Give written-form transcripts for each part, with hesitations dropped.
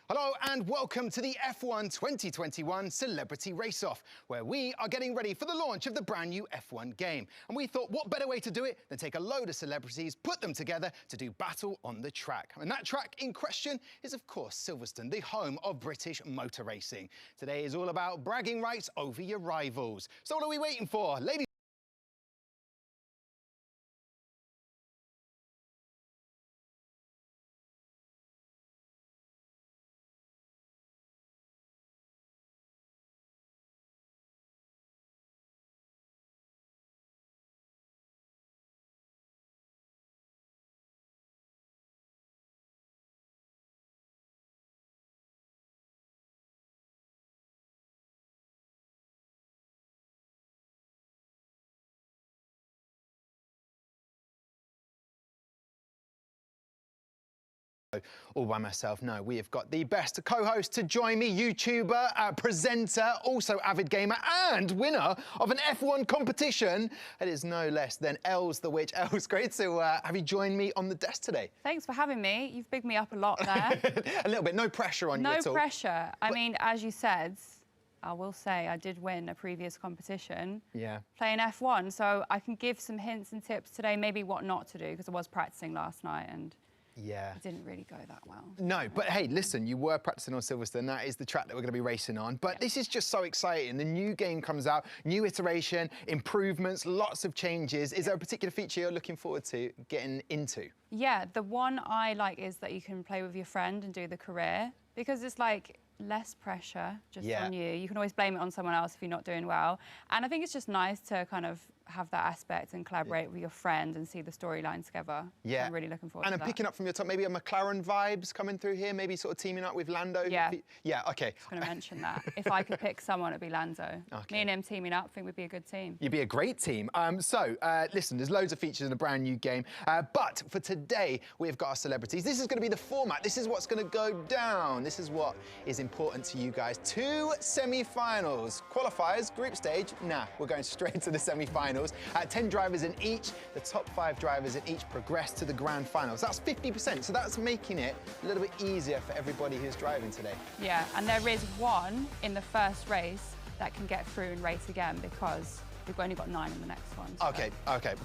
Hello and welcome to the F1 2021 Celebrity Race-Off, where we are getting ready for the launch of the brand new F1 game. And we thought, what better way to do it than take a load of celebrities, put them together to do battle on the track. And that track in question is, of course, Silverstone, the home of British motor racing. Today is all about bragging rights over your rivals. So what are we waiting for? Ladies all by myself. No, we have got the best co-host to join me, YouTuber, presenter, also avid gamer and winner of an F1 competition. It is no less than Els the Witch. Els, great to have you join me on the desk today. Thanks for having me. You've bigged me up a lot there. A little bit, no pressure on you at all. No pressure. I mean, as you said, I will say I did win a previous competition playing F1, so I can give some hints and tips today, maybe what not to do, because I was practicing last night and it didn't really go that well. No, but hey, listen, you were practicing on Silverstone. That is the track that we're going to be racing on. But this is just so exciting. The new game comes out, new iteration, improvements, lots of changes. Is there a particular feature you're looking forward to getting into? Yeah, the one I like is that you can play with your friend and do the career, because it's like less pressure just on you. You can always blame it on someone else if you're not doing well. And I think it's just nice to kind of have that aspect and collaborate with your friend and see the storyline together. So I'm really looking forward to that. And I'm picking up from your top, maybe a McLaren vibes coming through here, maybe sort of teaming up with Lando. Yeah. Yeah, okay. I was going to mention that. If I could pick someone, it'd be Lando. Me and him teaming up, I think we'd be a good team. You'd be a great team. Listen, there's loads of features in a brand new game. But for today, we've got our celebrities. This is going to be the format. This is what's going to go down. This is what is important to you guys. 2 semi-finals. Qualifiers, group stage, nah, we're going straight to the semi-finals. 10 drivers in each. The top 5 drivers in each progress to the grand finals. That's 50%, so that's making it a little bit easier for everybody who's driving today. Yeah, and there is one in the first race that can get through and race again because we've only got 9 in the next one. So okay.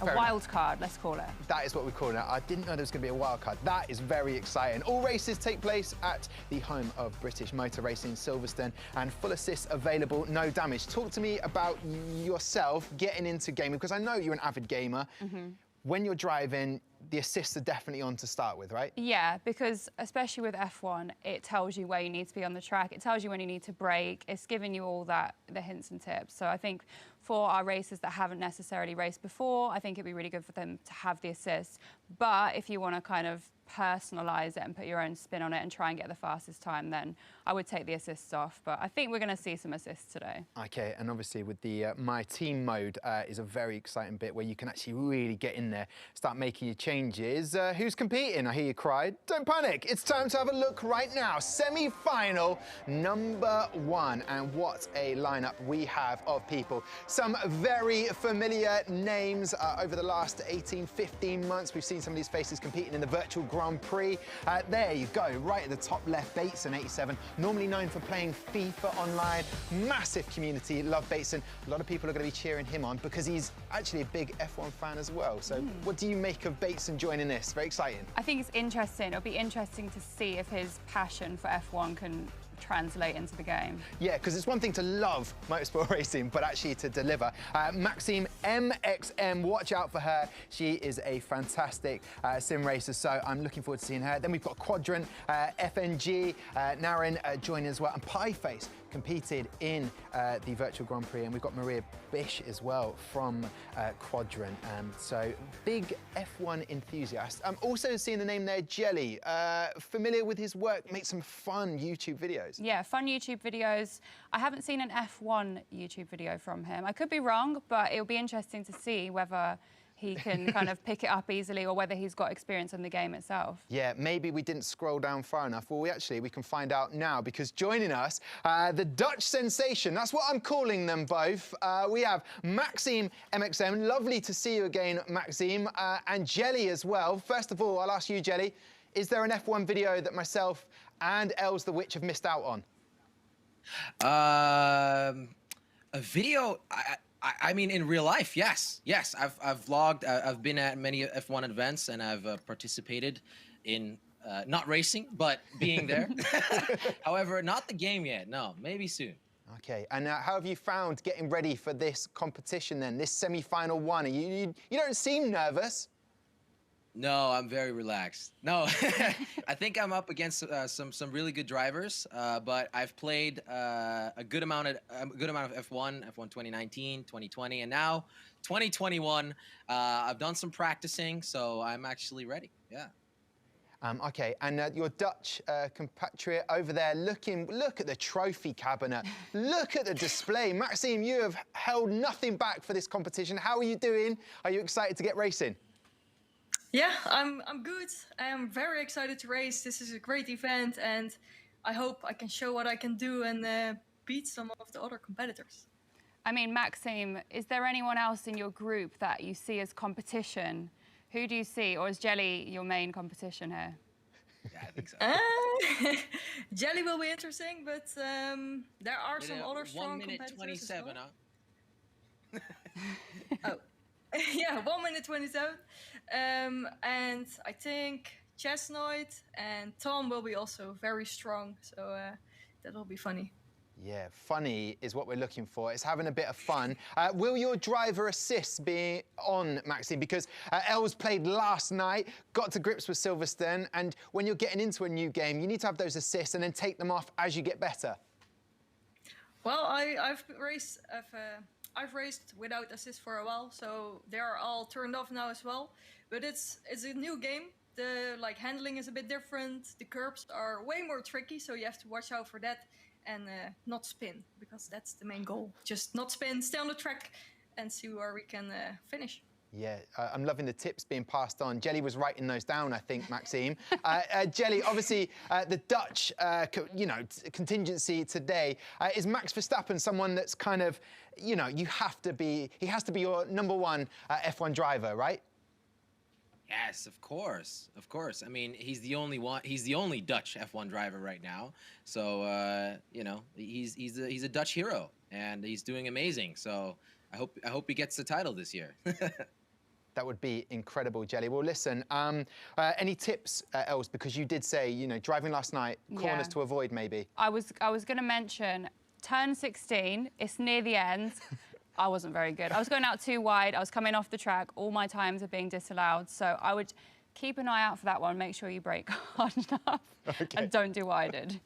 A wild card, let's call it. That is what we call it. I didn't know there was going to be a wild card. That is very exciting. All races take place at the home of British motor racing, Silverstone, and full assists available, no damage. Talk to me about yourself getting into gaming, because I know you're an avid gamer. When you're driving, the assists are definitely on to start with, right? Yeah, because especially with F1, it tells you where you need to be on the track. It tells you when you need to brake. It's giving you all that, the hints and tips. So I think for our racers that haven't necessarily raced before, I think it'd be really good for them to have the assists. But if you want to kind of personalise it and put your own spin on it and try and get the fastest time, then I would take the assists off. But I think we're going to see some assists today. Okay, and obviously with the My Team mode is a very exciting bit where you can actually really get in there, start making your changes. Who's competing? I hear you cry. Don't panic. It's time to have a look right now. Semi-final number 1. And what a lineup we have of people. Some very familiar names over the last 18, 15 months. We've seen some of these faces competing in the virtual Grand Prix. There you go, right at the top left, Bateson 87, normally known for playing FIFA online. Massive community, love Bateson. A lot of people are going to be cheering him on because he's actually a big F1 fan as well. So what do you make of Bateson joining this? Very exciting. I think it's interesting. It'll be interesting to see if his passion for F1 can translate into the game. Yeah, because it's one thing to love motorsport racing, but actually to deliver. Maxime MXM, watch out for her. She is a fantastic sim racer, so I'm looking forward to seeing her. Then we've got Quadrant, FNG, Naren joining as well, and Pieface competed in the virtual Grand Prix, and we've got Maria Bish as well from Quadrant. So big F1 enthusiast. I'm also seeing the name there, Jelly. Familiar with his work, makes some fun YouTube videos. Yeah, fun YouTube videos. I haven't seen an F1 YouTube video from him. I could be wrong, but it'll be interesting to see whether he can kind of pick it up easily or whether he's got experience in the game itself. Yeah, maybe we didn't scroll down far enough. Well, we can find out now, because joining us, the Dutch sensation, that's what I'm calling them both. We have Maxime MXM. Lovely to see you again, Maxime, and Jelly as well. First of all, I'll ask you, Jelly, is there an F1 video that myself and Els the Witch have missed out on? A video, I mean, in real life, yes. I've vlogged. I've been at many F1 events, and I've participated in not racing, but being there. However, not the game yet. No, maybe soon. Okay, and how have you found getting ready for this competition then, this semi-final one? You don't seem nervous. No, I'm very relaxed. No, I think I'm up against some really good drivers, but I've played a good amount of F1 2019, 2020, and now 2021. I've done some practicing, so I'm actually ready. Yeah. Okay, and your Dutch compatriot over there, look at the trophy cabinet, look at the display. Maxime, you have held nothing back for this competition. How are you doing? Are you excited to get racing? Yeah, I'm good. I'm very excited to race. This is a great event, and I hope I can show what I can do and beat some of the other competitors. I mean, Maxime, is there anyone else in your group that you see as competition? Who do you see, or is Jelly your main competition here? Yeah, I think so. Jelly will be interesting, but there are some other strong 1 minute competitors 27, as well. Oh, yeah, 1 minute 27. And I think Chestnut and Tom will be also very strong, so that'll be funny. Yeah, funny is what we're looking for. It's having a bit of fun. Will your driver assists be on, Maxime? Because Els played last night, got to grips with Silverstone, and when you're getting into a new game, you need to have those assists and then take them off as you get better. Well, I've raced without assist for a while, so they are all turned off now as well. But it's a new game. The handling is a bit different. The curbs are way more tricky, so you have to watch out for that. And not spin, because that's the main goal. Just not spin, stay on the track, and see where we can finish. Yeah, I'm loving the tips being passed on. Jelly was writing those down, I think, Maxime. Jelly, obviously, the Dutch, contingency today. Is Max Verstappen someone that's kind of, he has to be your #1 F1 driver, right? Yes, of course. I mean, he's the only Dutch F1 driver right now. So he's a Dutch hero, and he's doing amazing. So I hope he gets the title this year. That would be incredible, Jelly. Well, listen, any tips, Els? Because you did say, driving last night, corners to avoid, maybe. I was going to mention turn 16. It's near the end. I wasn't very good. I was going out too wide. I was coming off the track. All my times are being disallowed. So I would keep an eye out for that one. Make sure you brake hard enough and don't do what I did.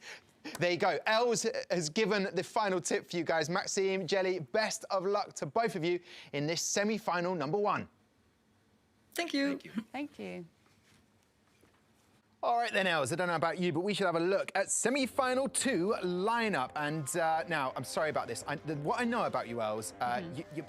There you go. Els has given the final tip for you guys. Maxime, Jelly, best of luck to both of you in this semi-final #1. Thank you. Thank you. Thank you. All right then, Els, I don't know about you, but we should have a look at semi-final 2 lineup. And now, I'm sorry about this. What I know about you, Els,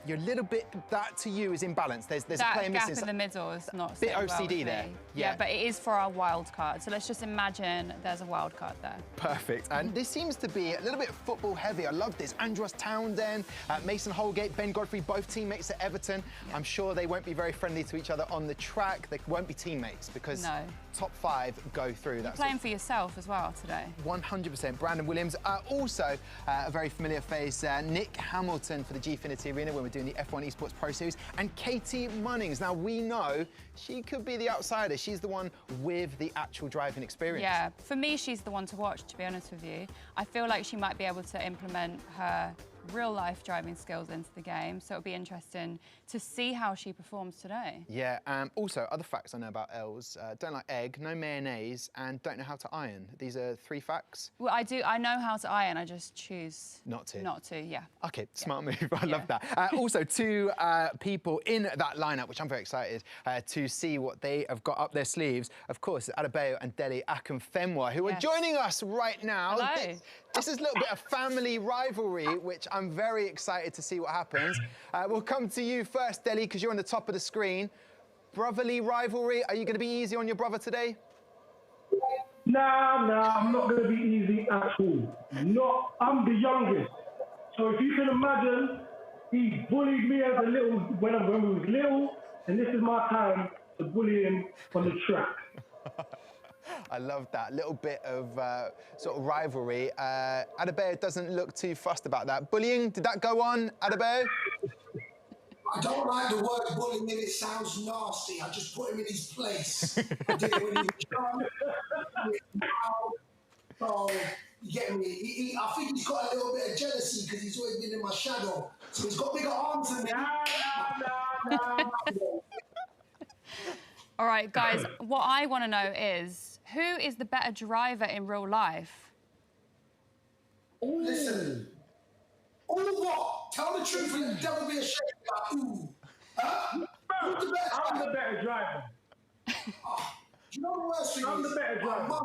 you're a little bit, that to you is imbalanced. There's a player gap missing. In the middle is not bit sitting well OCD with there. me. Yeah, but it is for our wild card. So let's just imagine there's a wild card there. Perfect. And this seems to be a little bit football heavy. I love this. Andros Townsend, Mason Holgate, Ben Godfrey, both teammates at Everton. Yeah. I'm sure they won't be very friendly to each other on the track. They won't be teammates because top 5 go through. You're playing for yourself as well today. 100%. Brandon Williams. Also, a very familiar face, Nick Hamilton for the Gfinity Arena when we're doing the F1 Esports Pro Series. And Catie Munnings. Now, we know she could be the outsider. She's the one with the actual driving experience. Yeah, for me, she's the one to watch, to be honest with you. I feel like she might be able to implement her real-life driving skills into the game, so it'll be interesting to see how she performs today. Yeah, also, other facts I know about Els, don't like egg, no mayonnaise, and don't know how to iron. These are 3 facts? Well, I know how to iron, I just choose... Not to? Not to, yeah. OK, smart move, I love that. Also, 2 people in that lineup, which I'm very excited to see what they have got up their sleeves. Of course, Adebayo and Dele Akinfenwa, who are joining us right now. Hello. This is a little bit of family rivalry, which I'm very excited to see what happens. We'll come to you first, Dele, because you're on the top of the screen. Brotherly rivalry, are you going to be easy on your brother today? Nah, I'm not going to be easy at all. I'm the youngest. So if you can imagine, he bullied me as a little, when we was little, and this is my time to bully him on the track. I love that. Little bit of sort of rivalry. Adebayo doesn't look too fussed about that. Bullying, did that go on, Adebayo? I don't like the word bullying, it sounds nasty. I just put him in his place. I did it when he was young. So, you get me? I think he's got a little bit of jealousy because he's always been in my shadow. So he's got bigger arms than me. No. All right, guys, what I want to know is, who is the better driver in real life? Listen. Ooh, what? Tell the truth and let the devil be ashamed. Like, ooh. Huh? Who's the better I'm the better driver. You know the worst thing I'm is? the better driver.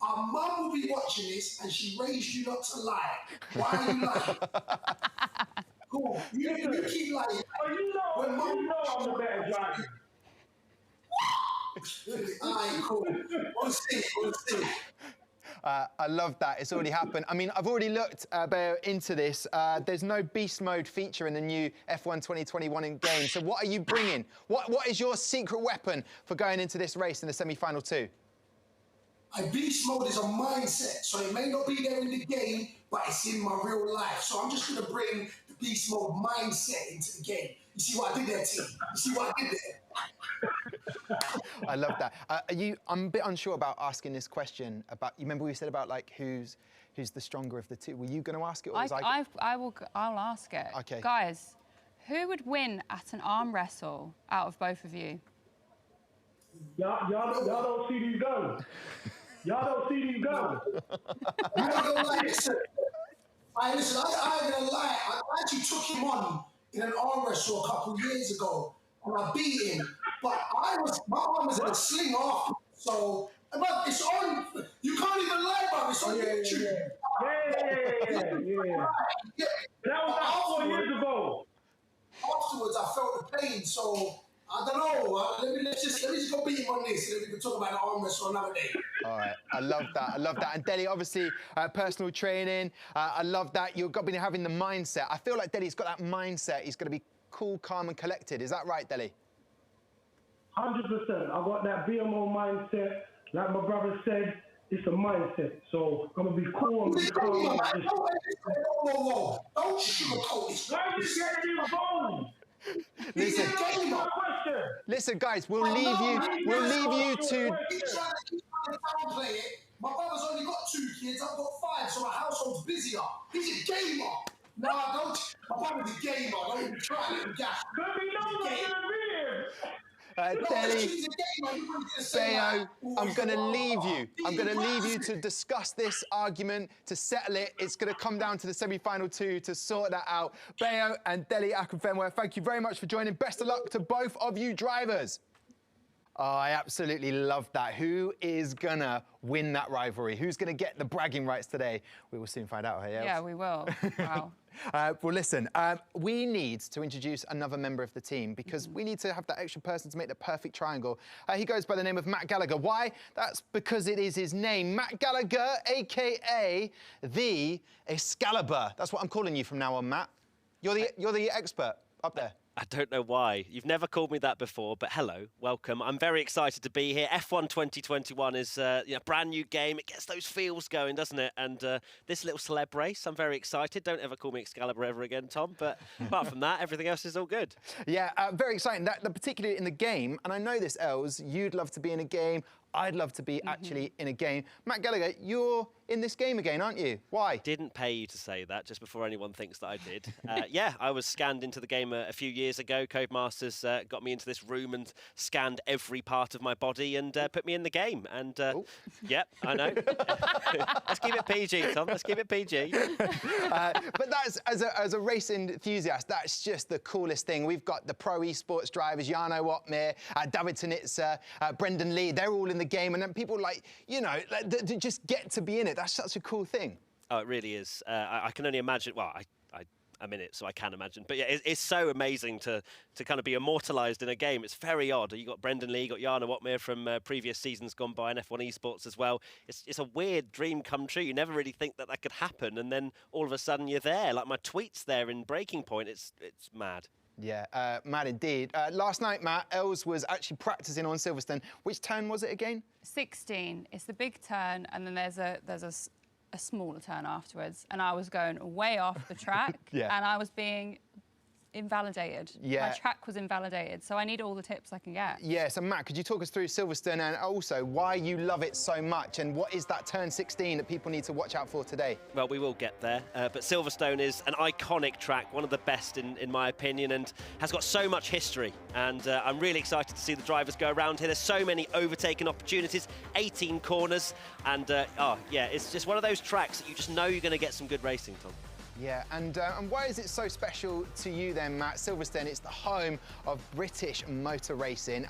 Our mum will be watching this and she raised you not to lie. Why are you lying? Cool. You keep lying. Oh, you know I'm the better driver. Alright, cool. We'll see. I love that. It's already happened. I mean, I've already looked into this. There's no beast mode feature in the new F1 2021 in game. So what are you bringing? What is your secret weapon for going into this race in the semi-final 2? Beast mode is a mindset, so it may not be there in the game, but it's in my real life. So I'm just going to bring the beast mode mindset into the game. You see what I did there, team? You see what I did there? I love that. I'm a bit unsure about asking this question about. You remember we said about like who's the stronger of the two? Were you going to ask it? Or I'll ask it. Okay. Guys, who would win at an arm wrestle out of both of you? Y'all don't see these guns. Y'all don't see these guns. I'm not gonna lie, listen. I ain't gonna lie. I actually took him on in an arm wrestle a couple years ago, and I beat him. But my arm was in a sling off. So, but it's on. You can't even lie about it. It's on YouTube. Yeah. That was 4 years ago. Afterwards, I felt the pain. So I don't know. Let me just go beat him on this, and then we can talk about the arm wrestle another day. All right, I love that. And Deli, obviously, personal training. I love that. You've been having the mindset. I feel like Deli's got that mindset. He's going to be cool, calm, and collected. Is that right, Deli? 100%. I got that BMO mindset. Like my brother said, it's a mindset. So I'm gonna be cool. I'm gonna be calm. Whoa. Don't sugarcoat this. Why are you getting involved? Listen, guys, we'll leave you to. He's trying to downplay it. My brother's only got 2 kids. I've got 5, so my household's busier. He's a gamer. No, don't. My brother's a gamer. Don't even try to gas. Deli, Bayo, I'm going to leave you. I'm going to leave you to discuss this argument, to settle it. It's going to come down to the semi-final 2 to sort that out. Bayo and Deli Akinfenwa, thank you very much for joining. Best of luck to both of you drivers. Oh, I absolutely love that. Who is going to win that rivalry? Who's going to get the bragging rights today? We will soon find out. Yeah, we will. Wow. Well, listen, we need to introduce another member of the team because we need to have that extra person to make the perfect triangle. He goes by the name of Matt Gallagher. Why? That's because it is his name. Matt Gallagher, a.k.a. the Excalibur. That's what I'm calling you from now on, Matt. You're the expert up there. I don't know why. You've never called me that before, but hello, welcome. I'm very excited to be here. F1 2021 is a brand new game. It gets those feels going, doesn't it? And this little celeb race, I'm very excited. Don't ever call me Excalibur ever again, Tom. But apart from that, everything else is all good. Yeah, very exciting. That particularly in the game, and I know this, Els, you'd love to be in a game. I'd love to be actually in a game. Matt Gallagher, you're in this game again, aren't you? Why? Didn't pay you to say that, just before anyone thinks that I did. Yeah, I was scanned into the game a few years ago. Codemasters got me into this room and scanned every part of my body and put me in the game. And, yep, I know. Let's keep it PG, Tom. Let's keep it PG. But that's, as a race enthusiast, that's just the coolest thing. We've got the pro esports drivers, Jarno Opmeer, Davinson Sánchez, Brendan Lee. They're all in the game, and then people to just get to be in it. That's such a cool thing. Oh, it really is. I can only imagine. Well, I'm in it, so I can imagine. But yeah, it's so amazing to kind of be immortalised in a game. It's very odd. You got Brendan Lee, you got Jarno Opmeer from previous seasons gone by in F1 esports as well. It's a weird dream come true. You never really think that could happen, and then all of a sudden you're there. Like my tweet's there in Breaking Point. It's mad. Yeah, mad indeed. Last night, Matt, Els was actually practicing on Silverstone. Which turn was it again? 16. It's the big turn, and then there's a smaller turn afterwards. And I was going way off the track, Yeah. and I was being invalidated. Yeah. My track was invalidated, so I need all the tips I can get. Yeah, so Matt, could you talk us through Silverstone and also why you love it so much, and what is that turn 16 that people need to watch out for today? Well, we will get there, but Silverstone is an iconic track, one of the best in my opinion, and has got so much history. And I'm really excited to see the drivers go around here. There's so many overtaking opportunities, 18 corners, and oh yeah, it's just one of those tracks that you just know you're going to get some good racing, Tom. Yeah, and why is it so special to you then, Matt? Silverstone, it's the home of British motor racing.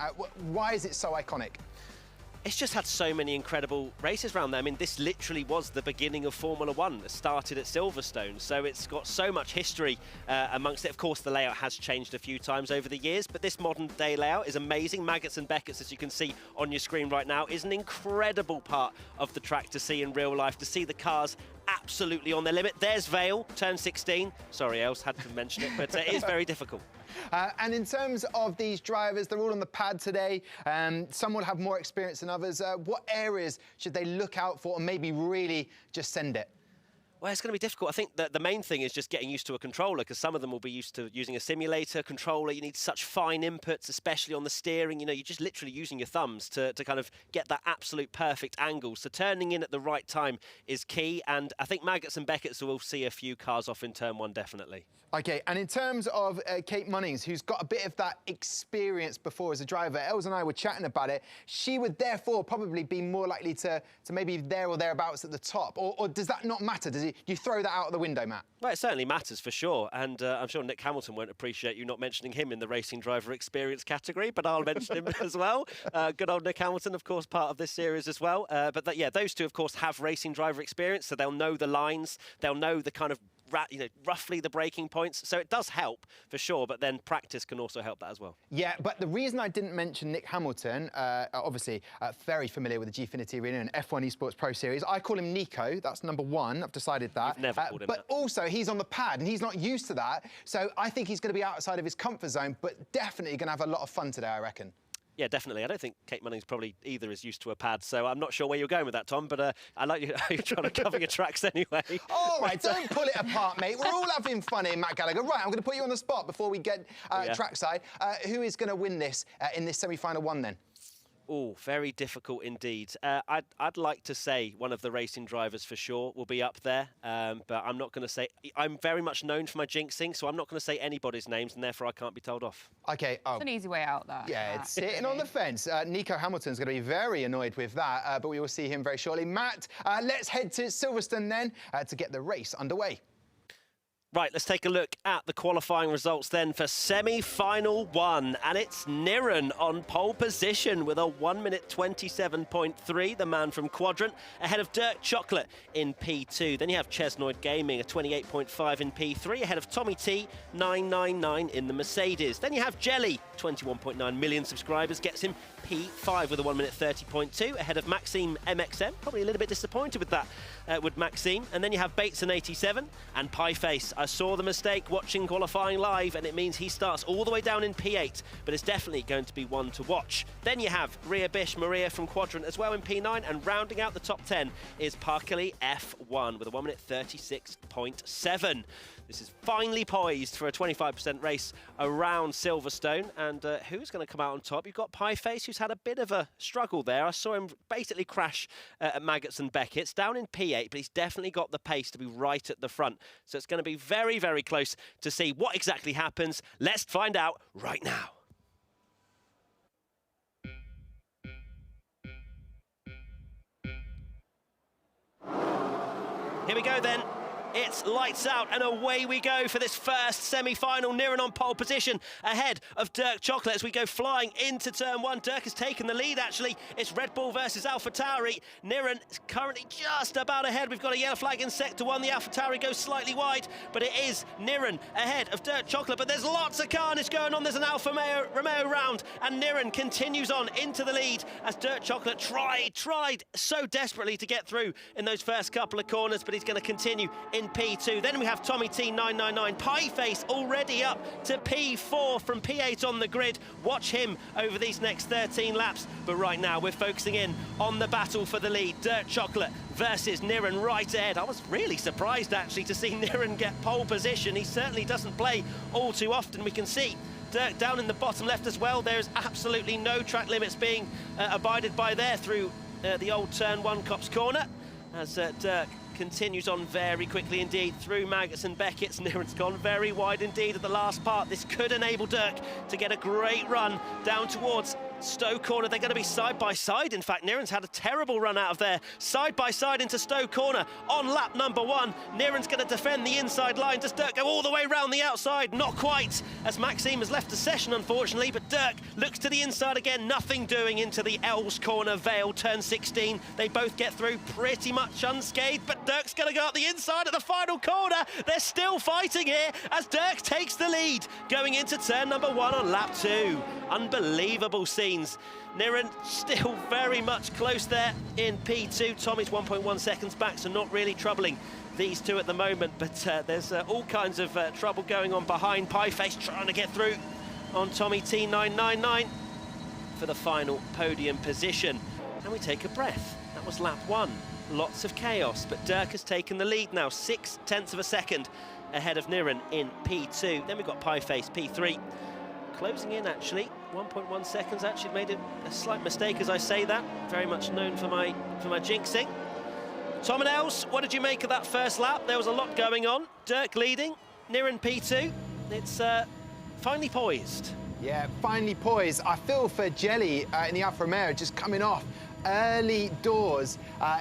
Why is it so iconic? It's just had so many incredible races around there. I mean, this literally was the beginning of Formula One that started at Silverstone, so it's got so much history amongst it. Of course, the layout has changed a few times over the years, but this modern day layout is amazing. Maggots and Becketts, as you can see on your screen right now, is an incredible part of the track to see in real life, to see the cars absolutely on their limit. There's Vale, turn 16. Sorry, Els, had to mention it, but it is very difficult. And in terms of these drivers, they're all on the pad today. Some will have more experience than others. What areas should they look out for and maybe really just send it? Well, it's going to be difficult. I think that the main thing is just getting used to a controller, because some of them will be used to using a simulator controller. You need such fine inputs, especially on the steering. You know, you're just literally using your thumbs to kind of get that absolute perfect angle. So turning in at the right time is key. And I think Maggots and Becketts will see a few cars off in turn 1, definitely. OK, and in terms of Catie Munnings, who's got a bit of that experience before as a driver, Els and I were chatting about it, she would therefore probably be more likely to maybe there or thereabouts at the top. Or does that not matter? Do you throw that out of the window, Matt? Well, it certainly matters for sure, and I'm sure Nick Hamilton won't appreciate you not mentioning him in the racing driver experience category, but I'll mention him as well. Good old Nick Hamilton, of course, part of this series as well. Yeah, those two, of course, have racing driver experience, so they'll know the lines, they'll know the kind of roughly the braking points. So it does help for sure, but then practice can also help that as well. Yeah, but the reason I didn't mention Nick Hamilton, obviously very familiar with the Gfinity Arena and F1 Esports Pro Series. I call him Nico. That's number 1. I've decided that. You've never called him but that. Also, he's on the pad and he's not used to that. So I think he's going to be outside of his comfort zone, but definitely going to have a lot of fun today, I reckon. Yeah, definitely. I don't think Catie Munnings probably either is used to a pad, so I'm not sure where you're going with that, Tom, but I like you you're trying to cover your tracks anyway. All right, don't pull it apart, mate. We're all having fun here, Matt Gallagher. Right, I'm going to put you on the spot before we get trackside. Who is going to win this in this semi-final 1 then? Oh, very difficult indeed. I'd like to say one of the racing drivers for sure will be up there, but I'm not going to say. I'm very much known for my jinxing, so I'm not going to say anybody's names, and therefore I can't be told off. OK. It's an easy way out, that. Yeah, it's sitting on the fence. Nico Hamilton's going to be very annoyed with that, but we will see him very shortly. Matt, let's head to Silverstone then to get the race underway. Right, let's take a look at the qualifying results then for semi-final 1. And it's Niren on pole position with a 1 minute 27.3, the man from Quadrant, ahead of Dirk Chocolate in P2. Then you have Chesnoid Gaming, a 28.5 in P3, ahead of Tommy T, 999 in the Mercedes. Then you have Jelly, 21.9 million subscribers, gets him P5 with a 1 minute 30.2, ahead of Maxime MXM. Probably a little bit disappointed with that, with Maxime. And then you have Bateson 87 and Pieface. I saw the mistake watching qualifying live, and it means he starts all the way down in P8, but it's definitely going to be one to watch. Then you have Ria Bish Maria from Quadrant as well in P9, and rounding out the top 10 is Parkley F1 with a 1 minute 36.7. This is finely poised for a 25% race around Silverstone. And who's going to come out on top? You've got Pieface, who's had a bit of a struggle there. I saw him basically crash at Maggots and Becketts, down in P8, but he's definitely got the pace to be right at the front. So it's going to be very, very close to see what exactly happens. Let's find out right now. Here we go then. It's lights out and away we go for this first semi-final. Niren on pole position ahead of Dirk Chocolate as we go flying into turn 1. Dirk has taken the lead, actually. It's Red Bull versus AlphaTauri. Niren is currently just about ahead. We've got a yellow flag in sector 1. The AlphaTauri goes slightly wide, but it is Niren ahead of Dirk Chocolate. But there's lots of carnage going on. There's an Alfa Romeo round, and Niren continues on into the lead as Dirk Chocolate tried so desperately to get through in those first couple of corners, but he's going to continue in P2. Then we have Tommy T999. Pieface already up to P4 from P8 on the grid. Watch him over these next 13 laps. But right now, we're focusing in on the battle for the lead. Dirt Chocolate versus Niran right ahead. I was really surprised, actually, to see Niran get pole position. He certainly doesn't play all too often. We can see Dirk down in the bottom left as well. There's absolutely no track limits being abided by there through the old turn 1 Copse corner, as Dirk continues on very quickly indeed through Maggots and Beckett's. Niran's gone very wide indeed at the last part. This could enable Dirk to get a great run down towards Stowe Corner. They're going to be side by side. In fact, Niran's had a terrible run out of there. Side by side into Stowe Corner on lap number 1. Niran's going to defend the inside line. Does Dirk go all the way round the outside? Not quite, as Maxime has left the session, unfortunately, but Dirk looks to the inside again. Nothing doing into the Ells Corner Vale, turn 16. They both get through pretty much unscathed, but Dirk's going to go out the inside of the final corner. They're still fighting here as Dirk takes the lead going into turn number 1 on lap 2. Unbelievable scenes. Niran still very much close there in P2. Tommy's 1.1 seconds back, so not really troubling these two at the moment, but there's all kinds of trouble going on behind. Pieface trying to get through on Tommy T999 for the final podium position. And we take a breath. That was lap 1. Lots of chaos, but Dirk has taken the lead now, 0.6 of a second ahead of Niran in P2. Then we've got Pieface, P3. Closing in, actually, 1.1 seconds. Actually made a slight mistake as I say that. Very much known for my jinxing. Tom and Els, what did you make of that first lap? There was a lot going on. Dirk leading, Niran P2. It's finally poised. Yeah, finally poised. I feel for Jelly in the Alfa Romeo just coming off early doors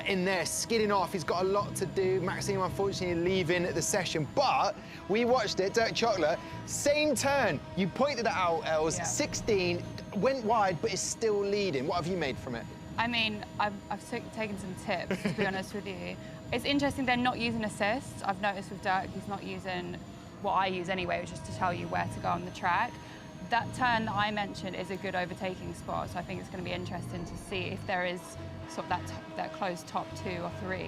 in there, skidding off. He's got a lot to do. Maxime, unfortunately, leaving the session, but we watched it. Dirt Chocolate, same turn. You pointed it out, Els. Yeah. 16, went wide, but is still leading. What have you made from it? I mean, I've taken some tips, to be honest with you. It's interesting they're not using assists. I've noticed with Dirk, he's not using what I use anyway, which is to tell you where to go on the track. That turn that I mentioned is a good overtaking spot, so I think it's going to be interesting to see if there is sort of that close top 2 or 3,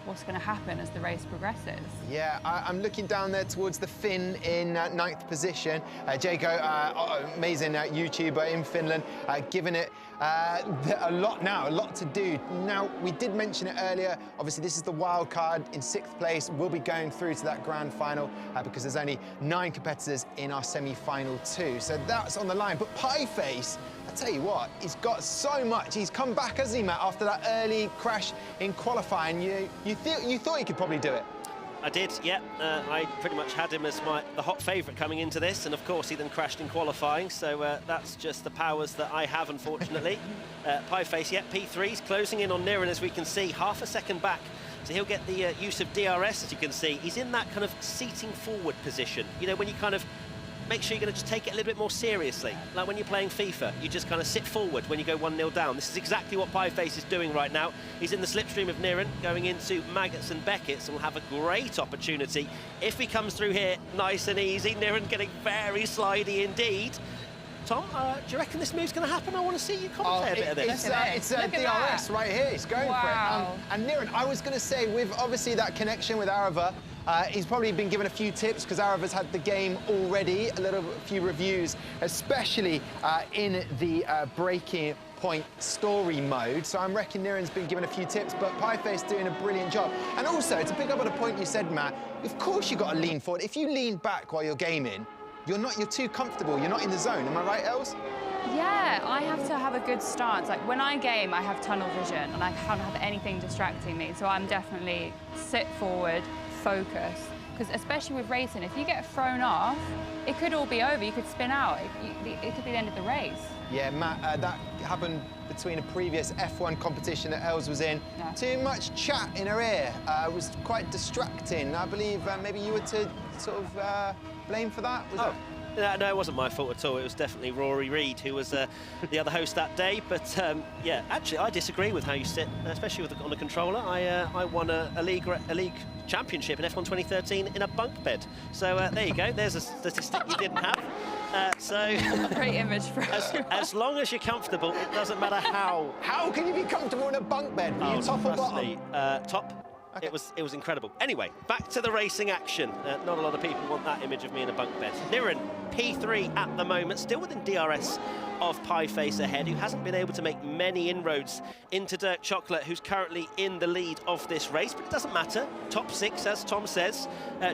what's going to happen as the race progresses. Yeah, I'm looking down there towards the Finn in 9th position. Jago, amazing YouTuber in Finland, giving it a lot to do. Now, we did mention it earlier. Obviously, this is the wild card in 6th place. We'll be going through to that grand final because there's only 9 competitors in our semi-final too. So that's on the line. But Pieface, I tell you what, he's got so much. He's come back, hasn't he, Matt, after that early crash in qualifying. You thought he could probably do it? I did, yeah. I pretty much had him as the hot favourite coming into this, and of course he then crashed in qualifying, so that's just the powers that I have, unfortunately. Pieface, yeah, P3's closing in on Niran, as we can see, half a second back. So he'll get the use of DRS, as you can see. He's in that kind of seating forward position. You know, when you kind of make sure you're going to just take it a little bit more seriously. Like when you're playing FIFA, you just kind of sit forward when you go 1-0 down. This is exactly what Pieface is doing right now. He's in the slipstream of Niran, going into Maggots and Beckett's, and will have a great opportunity if he comes through here nice and easy. Niran getting very slidey indeed. Tom, do you reckon this move's going to happen? I want to see you commentate a bit of this. It's DRS right here. He's going for it. And Niran, I was going to say, with obviously that connection with Arava, he's probably been given a few tips because Arava's had the game already, a few reviews, especially in the breaking point story mode. So I'm reckoning Niran's been given a few tips, but Pieface doing a brilliant job. And also, to pick up on a point you said, Matt, of course you've got to lean forward. If you lean back while you're gaming, you're too comfortable, you're not in the zone. Am I right, Els? Yeah, I have to have a good stance. Like when I game, I have tunnel vision and I can't have anything distracting me. So I'm definitely sit forward, focus. Because especially with racing, if you get thrown off, it could all be over. You could spin out. It could be the end of the race. Yeah, Matt, that happened between a previous F1 competition that Els was in. Yeah. Too much chat in her ear was quite distracting. I believe maybe you were to sort of blame for that? Was No, it wasn't my fault at all. It was definitely Rory Reid who was the other host that day. But yeah, actually, I disagree with how you sit, especially on the controller. I won a league championship in F1 2013 in a bunk bed. So there you go. There's a statistic you didn't have. So great image for as long as you're comfortable, it doesn't matter how. How can you be comfortable in a bunk bed? Were you top or bottom? Top. Okay. It was incredible. Anyway, back to the racing action. Not a lot of people want that image of me in a bunk bed. Niren, P3 at the moment, still within DRS of Pieface ahead, who hasn't been able to make many inroads into Dirk Chocolate, who's currently in the lead of this race, but it doesn't matter. Top 6, as Tom says,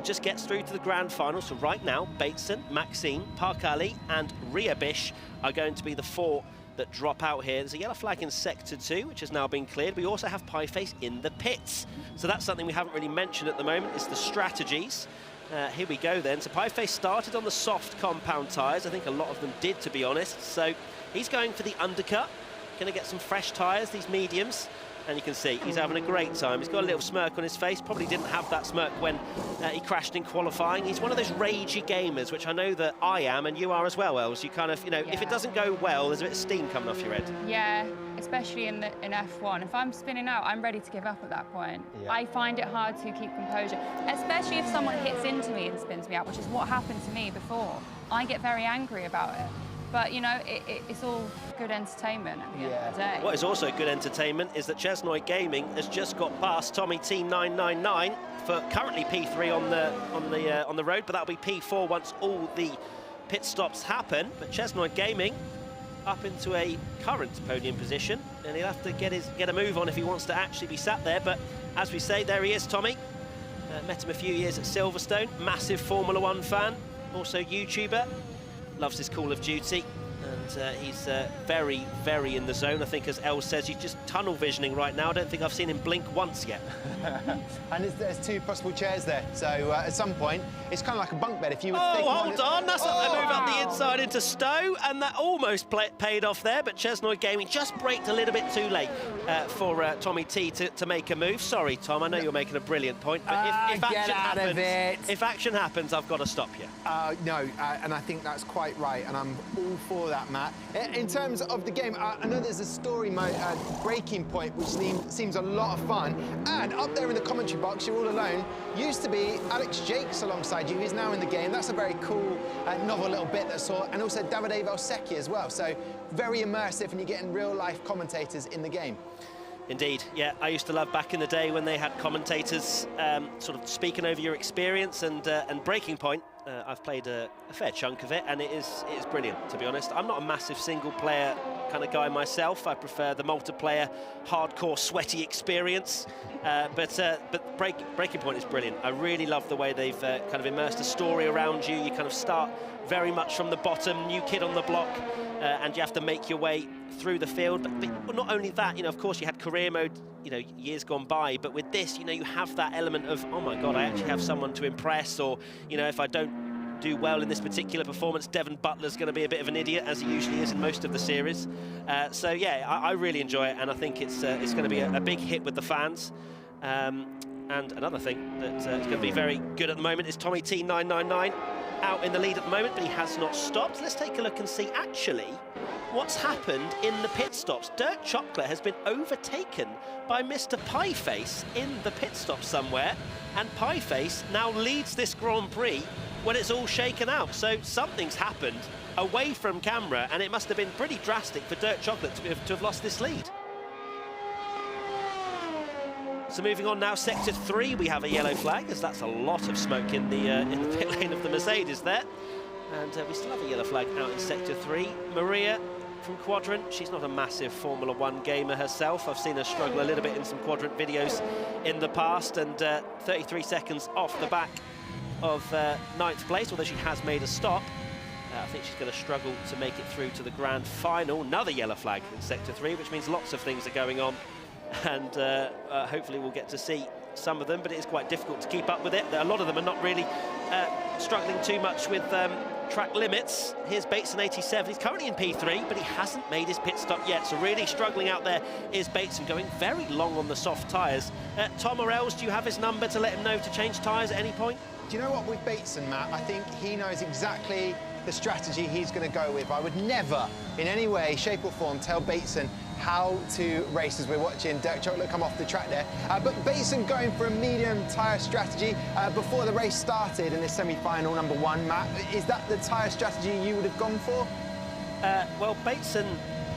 just gets through to the grand final. So right now, Bateson, Maxine, Park Ali and Ria Bish are going to be the 4 that drop out here. There's a yellow flag in Sector 2, which has now been cleared. We also have Pieface in the pits. So that's something we haven't really mentioned at the moment, is the strategies. Here we go then. So Pieface started on the soft compound tyres. I think a lot of them did, to be honest. So he's going for the undercut. Going to get some fresh tyres, these mediums. And you can see he's having a great time. He's got a little smirk on his face. Probably didn't have that smirk when he crashed in qualifying. He's one of those ragey gamers, which I know that I am, and you are as well, Els. You kind of, you know, if it doesn't go well, there's a bit of steam coming off your head. Yeah, especially in F1. If I'm spinning out, I'm ready to give up at that point. Yeah. I find it hard to keep composure, especially if someone hits into me and spins me out, which is what happened to me before. I get very angry about it. But, you know, it's all good entertainment at the end of the day. What is also good entertainment is that Chesnoy Gaming has just got past Tommy T999 for currently P3 on the road, but that'll be P4 once all the pit stops happen. But Chesnoy Gaming up into a current podium position, and he'll have to get a move on if he wants to actually be sat there. But as we say, there he is, Tommy. Met him a few years at Silverstone, massive Formula 1 fan, also YouTuber. Loves his Call of Duty, and he's very, very in the zone. I think, as El says, he's just tunnel visioning right now. I don't think I've seen him blink once yet. And there's 2 possible chairs there, so at some point, it's kind of like a bunk bed. If you were to take hold on, that's not a move up the inside into Stowe, and that almost paid off there, but Chesnoy Gaming just braked a little bit too late for Tommy T to make a move. Sorry, Tom, I know you're making a brilliant point, but if action happens, I've got to stop you. No, and I think that's quite right, and I'm all for that, Matt. In terms of the game, I know there's a story mode breaking point, which seems a lot of fun, and up there in the commentary box, you're all alone, used to be Alex Jakes alongside you, who's now in the game. That's a very cool, novel little bit that I saw, and also Davide Valsecchi as well, so very immersive, and you're getting real-life commentators in the game. Indeed, yeah. I used to love back in the day when they had commentators sort of speaking over your experience, and Breaking Point. I've played a fair chunk of it, and it is brilliant, to be honest. I'm not a massive single-player kind of guy myself. I prefer the multiplayer, hardcore, sweaty experience. But Breaking Point is brilliant. I really love the way they've kind of immersed a story around you. You kind of start very much from the bottom, new kid on the block, and you have to make your way through the field. But not only that, you know, of course, you had career mode, you know, years gone by, but with this, you know, you have that element of, oh my God, I actually have someone to impress, or, you know, if I don't do well in this particular performance, Devon Butler's going to be a bit of an idiot, as he usually is in most of the series. So yeah, I really enjoy it, and I think it's going to be a big hit with the fans. And another thing that is going to be very good at the moment is Tommy T999 out in the lead at the moment, but he has not stopped. Let's take a look and see actually what's happened in the pit stops. Dirk Chocolate has been overtaken by Mr. Pieface in the pit stop somewhere, and Pieface now leads this Grand Prix when it's all shaken out. So something's happened away from camera, and it must have been pretty drastic for Dirk Chocolate to have lost this lead. So moving on now, Sector 3, we have a yellow flag, as that's a lot of smoke in the pit lane of the Mercedes there. And we still have a yellow flag out in Sector 3. Maria from Quadrant, she's not a massive Formula 1 gamer herself. I've seen her struggle a little bit in some Quadrant videos in the past, and 33 seconds off the back of 9th place, although she has made a stop. I think she's going to struggle to make it through to the grand final. Another yellow flag in Sector 3, which means lots of things are going on. And hopefully we'll get to see some of them, but it is quite difficult to keep up with it. A lot of them are not really struggling too much with track limits. Here's Bateson 87, he's currently in P3, but he hasn't made his pit stop yet, so really struggling out there is Bateson, going very long on the soft tyres. Tom or Els, do you have his number to let him know to change tyres at any point? Do you know what, with Bateson, Matt, I think he knows exactly the strategy he's going to go with. I would never, in any way, shape or form, tell Bateson how to race, as we're watching Dirk Chocolate come off the track there. But Bateson going for a medium tyre strategy before the race started in this semi-final, number 1, Matt. Is that the tyre strategy you would have gone for? Well, Bateson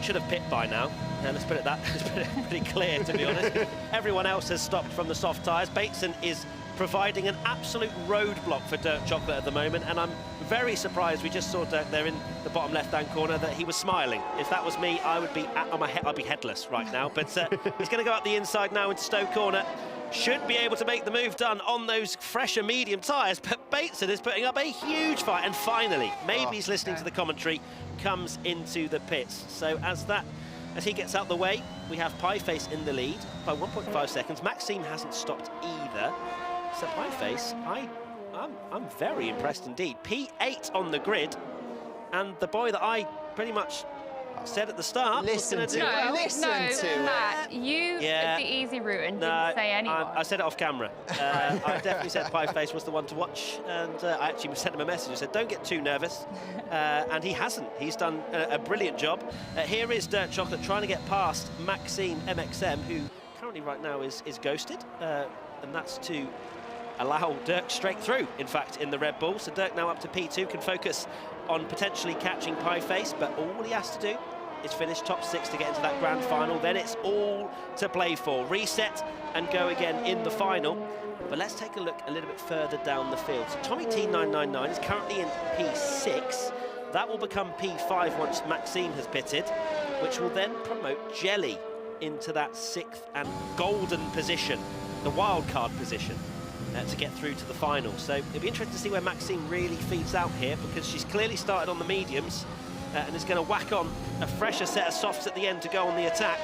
should have pit by now. let's put it pretty clear, to be honest. Everyone else has stopped from the soft tyres. Bateson is providing an absolute roadblock for Dirk Chocolate at the moment, and I'm very surprised. We just saw Dirk there in the bottom left-hand corner that he was smiling. If that was me, I would be I'd be headless right now. But he's going to go up the inside now into Stoke corner. Should be able to make the move done on those fresher medium tyres, but Bateson is putting up a huge fight, and finally, maybe he's listening to the commentary, comes into the pits. So as he gets out the way, we have Pieface in the lead by 1.5 seconds. Maxime hasn't stopped either. So Pieface, I'm very impressed indeed. P8 on the grid, and the boy that I pretty much said at the start listen was to Matt, you took the easy route and didn't say anyone. I said it off camera. I definitely said Pieface was the one to watch, and I actually sent him a message. I said, don't get too nervous, and he hasn't. He's done a brilliant job. Here is Dirt Chocolate trying to get past Maxime MXM, who currently right now is ghosted, and that's to allow Dirk straight through, in fact, in the Red Bull. So Dirk now up to P2, can focus on potentially catching Pieface, but all he has to do is finish top 6 to get into that grand final. Then it's all to play for. Reset and go again in the final. But let's take a look a little bit further down the field. So Tommy T999 is currently in P6. That will become P5 once Maxime has pitted, which will then promote Jelly into that 6th and golden position, the wildcard position, to get through to the final. So it'll be interesting to see where Maxime really feeds out here, because she's clearly started on the mediums and is going to whack on a fresher set of softs at the end to go on the attack.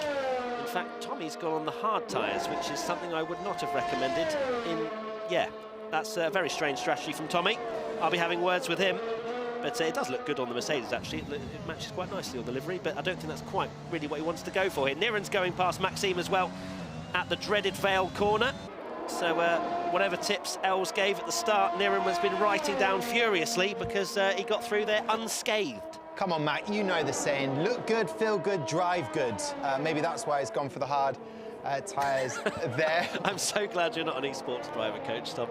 In fact, Tommy's gone on the hard tyres, which is something I would not have recommended. That's a very strange strategy from Tommy. I'll be having words with him, but it does look good on the Mercedes, actually. It matches quite nicely on the livery, but I don't think that's quite really what he wants to go for here. Niren's going past Maxime as well at the dreaded Vale corner. So whatever tips Els gave at the start, Niren has been writing down furiously, because he got through there unscathed. Come on, Matt, you know the saying, look good, feel good, drive good. Maybe that's why he's gone for the hard tyres there. I'm so glad you're not an esports driver, Coach Tom.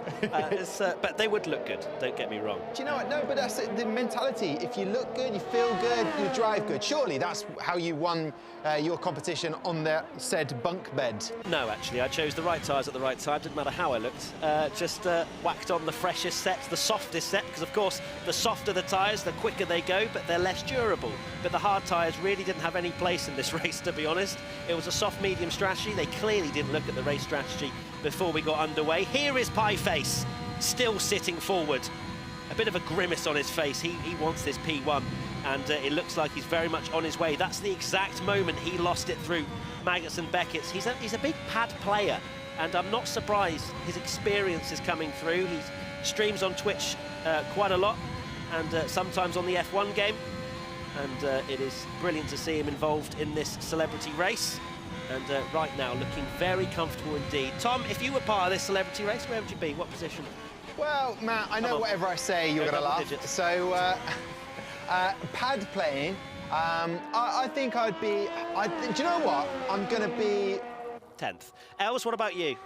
But they would look good, don't get me wrong. Do you know what? No, but that's the mentality. If you look good, you feel good, you drive good. Surely that's how you won your competition on the said bunk bed. No, actually, I chose the right tyres at the right time. Didn't matter how I looked. Just whacked on the freshest set, the softest set, because, of course, the softer the tyres, the quicker they go, but they're less durable. But the hard tyres really didn't have any place in this race, to be honest. It was a soft-medium strategy. They clearly didn't look at the race strategy before we got underway. Here is Pieface, still sitting forward. A bit of a grimace on his face. He wants this P1, and it looks like he's very much on his way. That's the exact moment he lost it through Maggots and Beckett's. He's a big pad player, and I'm not surprised his experience is coming through. He streams on Twitch quite a lot, and sometimes on the F1 game, and it is brilliant to see him involved in this celebrity race. And right now, looking very comfortable indeed. Tom, if you were part of this celebrity race, where would you be? What position? Well, Matt, I know whatever I say, you're going to laugh. Digits. So, pad playing, I think I'd be... do you know what? I'm going to be... 10th. Els, what about you?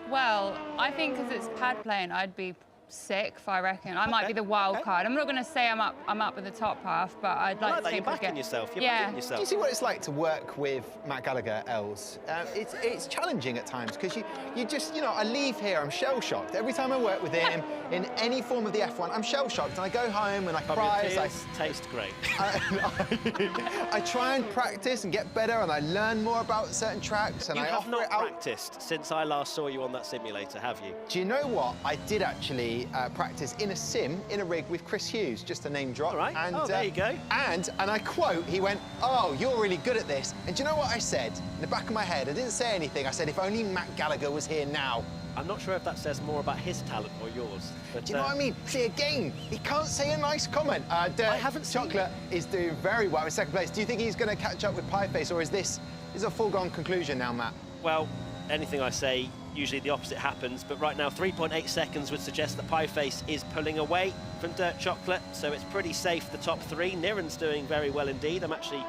Well, I think because it's pad playing, I'd be 6th, I reckon. I might be the wild card. I'm not going to say I'm up in the top half, but I'd like to think you're backing yourself. You're backing yourself. Do you see what it's like to work with Matt Gallagher, Els? It's challenging at times, because you just, I leave here, I'm shell-shocked. Every time I work with him in any form of the F1, I'm shell-shocked, and I go home and I cry. Your tears taste great. I try and practice and get better, and I learn more about certain tracks, and you I have offer not it out. Practiced since I last saw you on that simulator, have you? Do you know what? I did actually practice in a sim, in a rig with Chris Hughes, just a name drop. All right, and, there you go. And I quote, he went, "Oh, you're really good at this." And do you know what I said? In the back of my head, I didn't say anything. I said, if only Matt Gallagher was here now. I'm not sure if that says more about his talent or yours. But, do you know what I mean? See, again, he can't say a nice comment. I haven't seen Chocolate is doing very well in second place. Do you think he's going to catch up with Pieface, or is this a foregone conclusion now, Matt? Well, anything I say, usually the opposite happens, but right now 3.8 seconds would suggest that Pieface is pulling away from Dirt Chocolate, so it's pretty safe, the top 3. Niren's doing very well indeed. I'm actually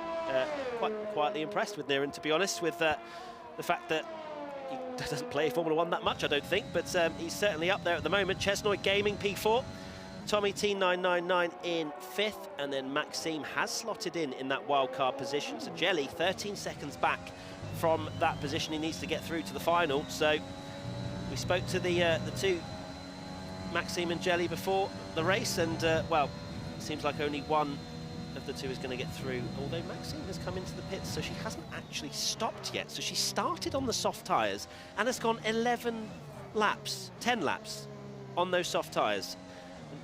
quite quietly impressed with Niren, to be honest, with the fact that he doesn't play Formula 1 that much, I don't think, but he's certainly up there at the moment. Chesnoy Gaming P4, Tommy T999 in 5th, and then Maxime has slotted in that wildcard position. So Jelly, 13 seconds back from that position. He needs to get through to the final. So we spoke to the two, Maxime and Jelly, before the race, and well, it seems like only one of the two is going to get through, although Maxime has come into the pits, so she hasn't actually stopped yet. So she started on the soft tyres and has gone 11 laps, 10 laps on those soft tyres.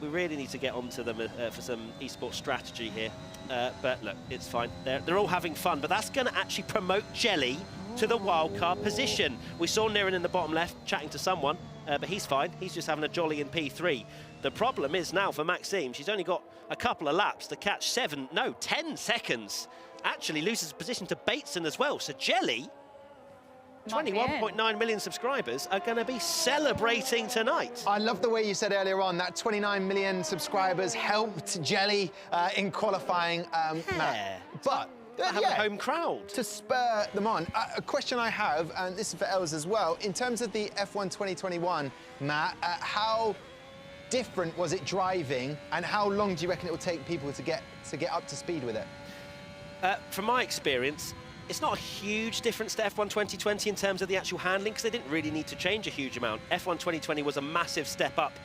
We really need to get onto them for some esports strategy here. But look, it's fine. They're all having fun, but that's going to actually promote Jelly to the wildcard position. We saw Niren in the bottom left chatting to someone, but he's fine. He's just having a jolly in P3. The problem is now for Maxime, she's only got a couple of laps to catch 10 seconds. Actually loses position to Bateson as well. So Jelly, 21.9 million subscribers, are going to be celebrating tonight. I love the way you said earlier on that 29 million subscribers helped Jelly in qualifying. Matt. But have a home crowd to spur them on. A question I have, and this is for Els as well, in terms of the F1 2021, Matt, how different was it driving, and how long do you reckon it will take people to get up to speed with it? From my experience, it's not a huge difference to F1 2020 in terms of the actual handling, because they didn't really need to change a huge amount. F1 2020 was a massive step up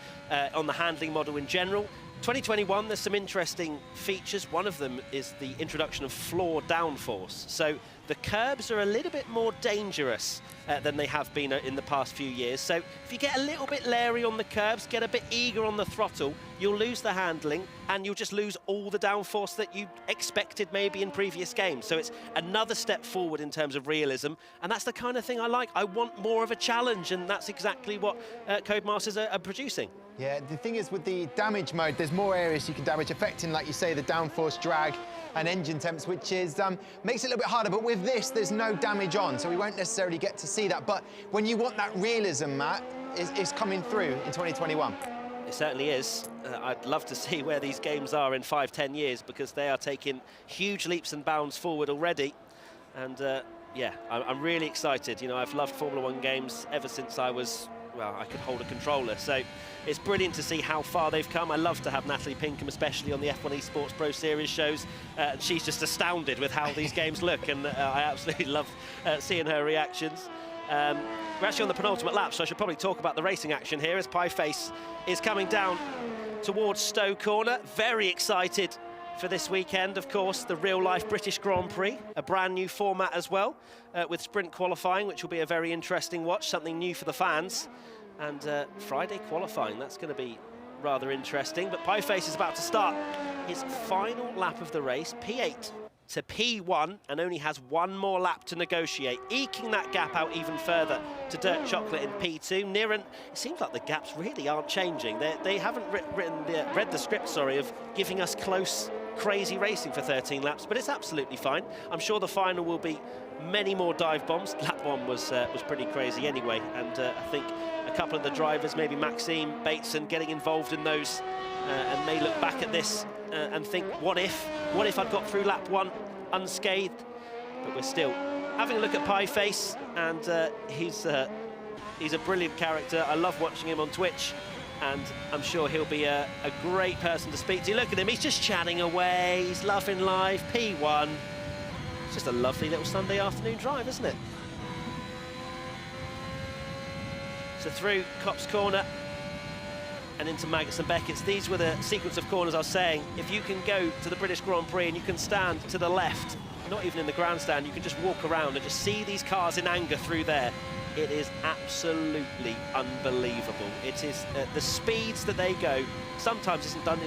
on the handling model in general. 2021, there's some interesting features. One of them is the introduction of floor downforce. So the curbs are a little bit more dangerous than they have been in the past few years. So if you get a little bit leery on the curbs, get a bit eager on the throttle, you'll lose the handling and you'll just lose all the downforce that you expected maybe in previous games. So it's another step forward in terms of realism, and that's the kind of thing I like. I want more of a challenge, and that's exactly what Codemasters are producing. Yeah, the thing is with the damage mode, there's more areas you can damage, affecting, like you say, the downforce, drag and engine temps, which is makes it a little bit harder. But with this, there's no damage on, so we won't necessarily get to see that. But when you want that realism, Matt, is coming through in 2021. It certainly is. I'd love to see where these games are in 5-10 years, because they are taking huge leaps and bounds forward already. And yeah, I'm really excited. You know, I've loved Formula 1 games ever since I could hold a controller. So it's brilliant to see how far they've come. I love to have Natalie Pinkham, especially on the F1 Esports Pro Series shows. She's just astounded with how these games look, and I absolutely love seeing her reactions. We're actually on the penultimate lap, so I should probably talk about the racing action here as Pieface is coming down towards Stowe Corner. Very excited for this weekend, of course, the real-life British Grand Prix, a brand new format as well, with sprint qualifying, which will be a very interesting watch, something new for the fans. And Friday qualifying, that's going to be rather interesting. But Pieface is about to start his final lap of the race, P8 to P1, and only has one more lap to negotiate, eking that gap out even further to Dirt Chocolate in P2. Niren, it seems like the gaps really aren't changing. They haven't read the script, of giving us close, crazy racing for 13 laps, but it's absolutely fine. I'm sure the final will be many more dive bombs. Lap 1 was pretty crazy anyway, and I think a couple of the drivers, maybe Maxime, Bateson, getting involved in those and may look back at this and think, what if I'd got through lap 1 unscathed? But we're still having a look at Pieface, and he's a brilliant character. I love watching him on Twitch, and I'm sure he'll be a great person to speak to. Look at him, he's just chatting away, he's loving life. P1, it's just a lovely little Sunday afternoon drive, isn't it? So through Copse Corner and into Maggots and Beckett's. These were the sequence of corners I was saying. If you can go to the British Grand Prix and you can stand to the left, not even in the grandstand, you can just walk around and just see these cars in anger through there. It is absolutely unbelievable. It is the speeds that they go. Sometimes isn't done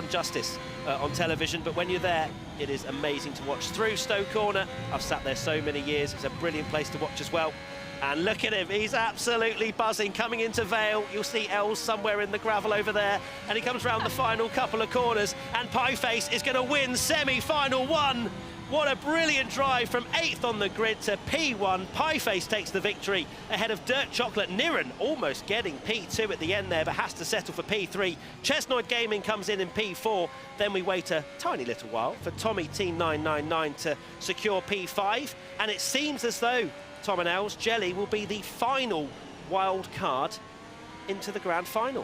justice on television, but when you're there, it is amazing to watch. Through Stowe Corner, I've sat there so many years. It's a brilliant place to watch as well. And look at him, he's absolutely buzzing. Coming into Vale, you'll see Els somewhere in the gravel over there, and he comes around the final couple of corners, and Pieface is going to win semi-final 1. What a brilliant drive from 8th on the grid to P1. Pieface takes the victory ahead of Dirt Chocolate. Niren almost getting P2 at the end there, but has to settle for P3. Chesnoid Gaming comes in P4. Then we wait a tiny little while for Tommy T999 to secure P5. And it seems as though Tom and Els, Jelly will be the final wild card into the grand final.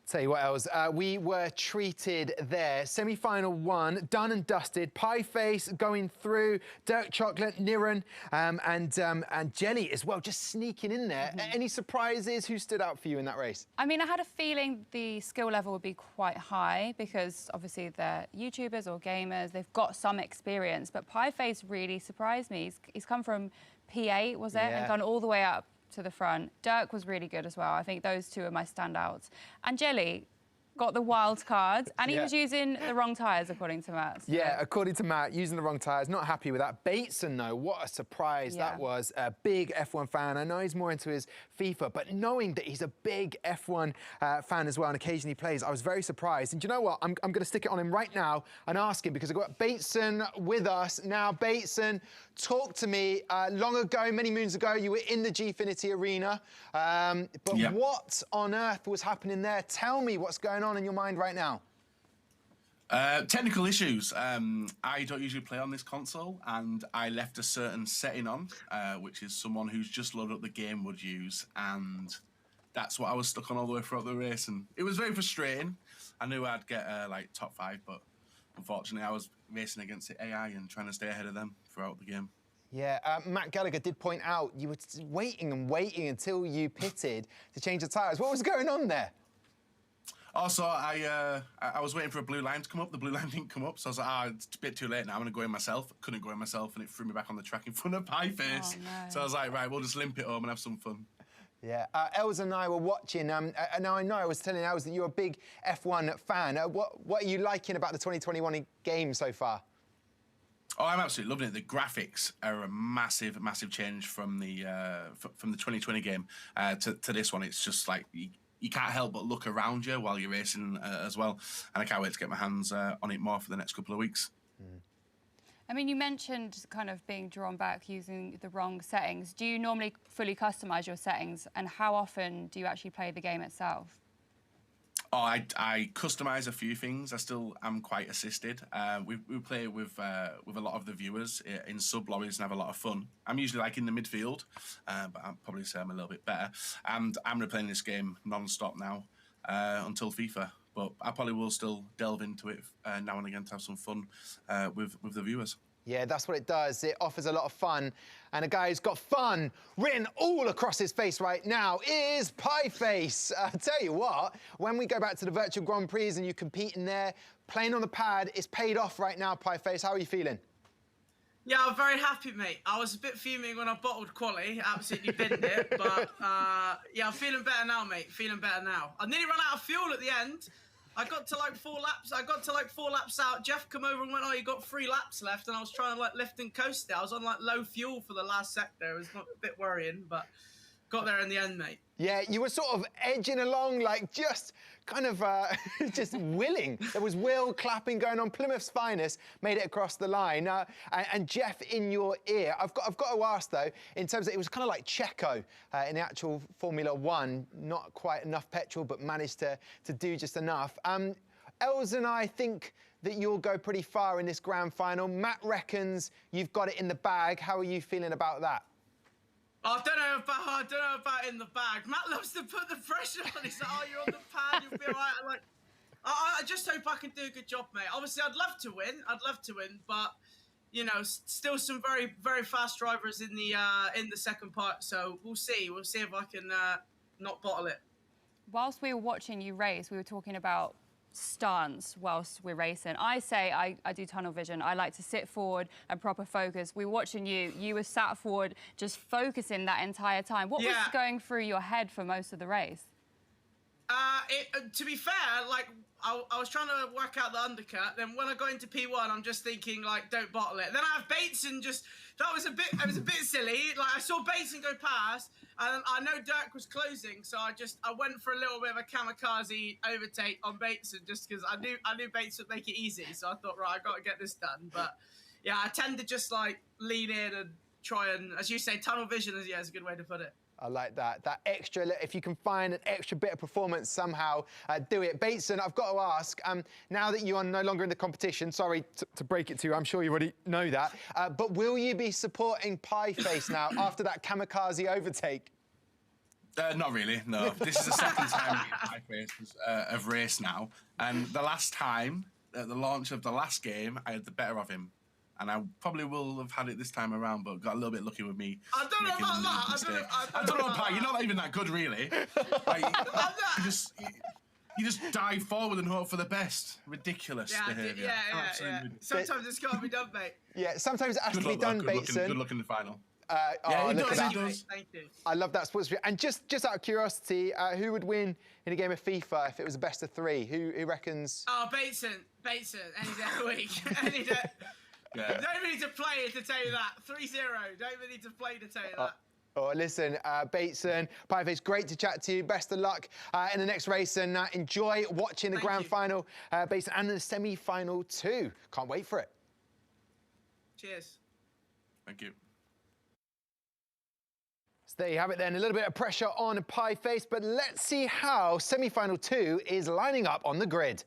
Tell you what else, we were treated there. Semi-final 1, done and dusted. Pie Face going through, Dark Chocolate, Niran, and Jelly as well, just sneaking in there. Any surprises? Who stood out for you in that race? I mean, I had a feeling the skill level would be quite high because obviously they're YouTubers or gamers. They've got some experience, but Pie Face really surprised me. He's come from P8, was it, and gone all the way up to the front. Dirk was really good as well. I think those two are my standouts. And Jelly got the wild card, and he was using the wrong tyres, according to Matt. So. Yeah, according to Matt, using the wrong tyres. Not happy with that. Bateson, though, what a surprise that was. A big F1 fan. I know he's more into his FIFA, but knowing that he's a big F1 fan as well and occasionally plays, I was very surprised. And do you know what? I'm going to stick it on him right now and ask him, because I've got Bateson with us. Now, Bateson, talk to me. Long ago, many moons ago, you were in the Gfinity Arena. But what on earth was happening there? Tell me what's going on in your mind right now. Technical issues. I don't usually play on this console, and I left a certain setting on, which is someone who's just loaded up the game would use, and that's what I was stuck on all the way throughout the race, and it was very frustrating. I knew I'd get like top 5, but unfortunately I was racing against the AI and trying to stay ahead of them throughout the game. Yeah, Matt Gallagher did point out you were waiting and waiting until you pitted to change the tyres. What was going on there? Also, I was waiting for a blue line to come up. The blue line didn't come up, so I was like, it's a bit too late now. I'm going to go in myself. Couldn't go in myself, and it threw me back on the track in front of Pie Face. Oh, no. So I was like, right, we'll just limp it home and have some fun. Yeah, Els and I were watching. Now, I know I was telling Els that you're a big F1 fan. What are you liking about the 2021 game so far? Oh, I'm absolutely loving it. The graphics are a massive, massive change from the 2020 game to this one. It's just like you can't help but look around you while you're racing as well. And I can't wait to get my hands on it more for the next couple of weeks. I mean, you mentioned kind of being drawn back using the wrong settings. Do you normally fully customise your settings, and how often do you actually play the game itself? Oh, I customise a few things. I still am quite assisted. We play with a lot of the viewers in sub lobbies and have a lot of fun. I'm usually like in the midfield, but I'll probably say I'm a little bit better. And I'm replaying this game non-stop now until FIFA. But I probably will still delve into it now and again to have some fun with the viewers. Yeah, that's what it does. It offers a lot of fun. And a guy who's got fun written all across his face right now is Pie Face. I tell you what, when we go back to the virtual Grand Prix and you compete in there, playing on the pad, it's paid off right now, Pie Face. How are you feeling? Yeah, I'm very happy, mate. I was a bit fuming when I bottled quali, absolutely binned it, but yeah, I'm feeling better now, mate. Feeling better now. I nearly ran out of fuel at the end. I got to like 4 laps out. Jeff come over and went, oh, you got 3 laps left, and I was trying to like lift and coast it. I was on like low fuel for the last sector. It was a bit worrying, but got there in the end, mate. Yeah, you were sort of edging along, like just kind of just willing. There was Will clapping going on. Plymouth's finest made it across the line. And Jeff, in your ear, I've got to ask though, in terms of it was kind of like Checo in the actual Formula One, not quite enough petrol, but managed to do just enough. Els and I think that you'll go pretty far in this grand final. Matt reckons you've got it in the bag. How are you feeling about that? I don't know about in the bag. Matt loves to put the pressure on. He's like, oh, you're on the pad, you'll be all right. Like, I just hope I can do a good job, mate. Obviously, I'd love to win, but you know, still some very, very fast drivers in the second part. So we'll see. We'll see if I can not bottle it. Whilst we were watching you race, we were talking about stance whilst we're racing. I say I do tunnel vision. I like to sit forward and proper focus. We were watching you were sat forward just focusing that entire time. What was going through your head for most of the race? To be fair, like I was trying to work out the undercut. Then when I got into P1, I'm just thinking like, don't bottle it. Then I have Bateson it was a bit silly. Like I saw Bateson go past, and I know Dirk was closing, so I went for a little bit of a kamikaze overtake on Bateson just because I knew Bateson would make it easy. So I thought, right, I got to get this done. But yeah, I tend to just like lean in and try and, as you say, tunnel vision is a good way to put it. I like that. That extra, if you can find an extra bit of performance somehow, do it. Bateson, I've got to ask, now that you are no longer in the competition, sorry to break it to you, I'm sure you already know that, but will you be supporting Pie Face now after that kamikaze overtake? Not really, no. This is the second time I've raced now. And the last time, at the launch of the last game, I had the better of him. And I probably will have had it this time around, but got a little bit lucky with me. I don't know about that. I don't know about that. You're not even that good, really. Like, you just dive forward and hope for the best. Ridiculous behaviour. Yeah. Sometimes it's got to be done, mate. Yeah, sometimes it has to be done, Bateson. Good luck in the final. Look at that. Thank you. I love that sports view. And just out of curiosity, who would win in a game of FIFA if it was a best of 3? Who reckons? Oh, Bateson, any day of the week. Any day. Yeah. Don't even need to play it to tell you that. 3-0. Don't even need to play to tell you that. Oh, listen, Bateson, Pieface, great to chat to you. Best of luck in the next race, and enjoy watching the grand final, Bateson, and the semi-final too. Can't wait for it. Cheers. Thank you. So there you have it then, a little bit of pressure on Pieface, but let's see how semi-final 2 is lining up on the grid.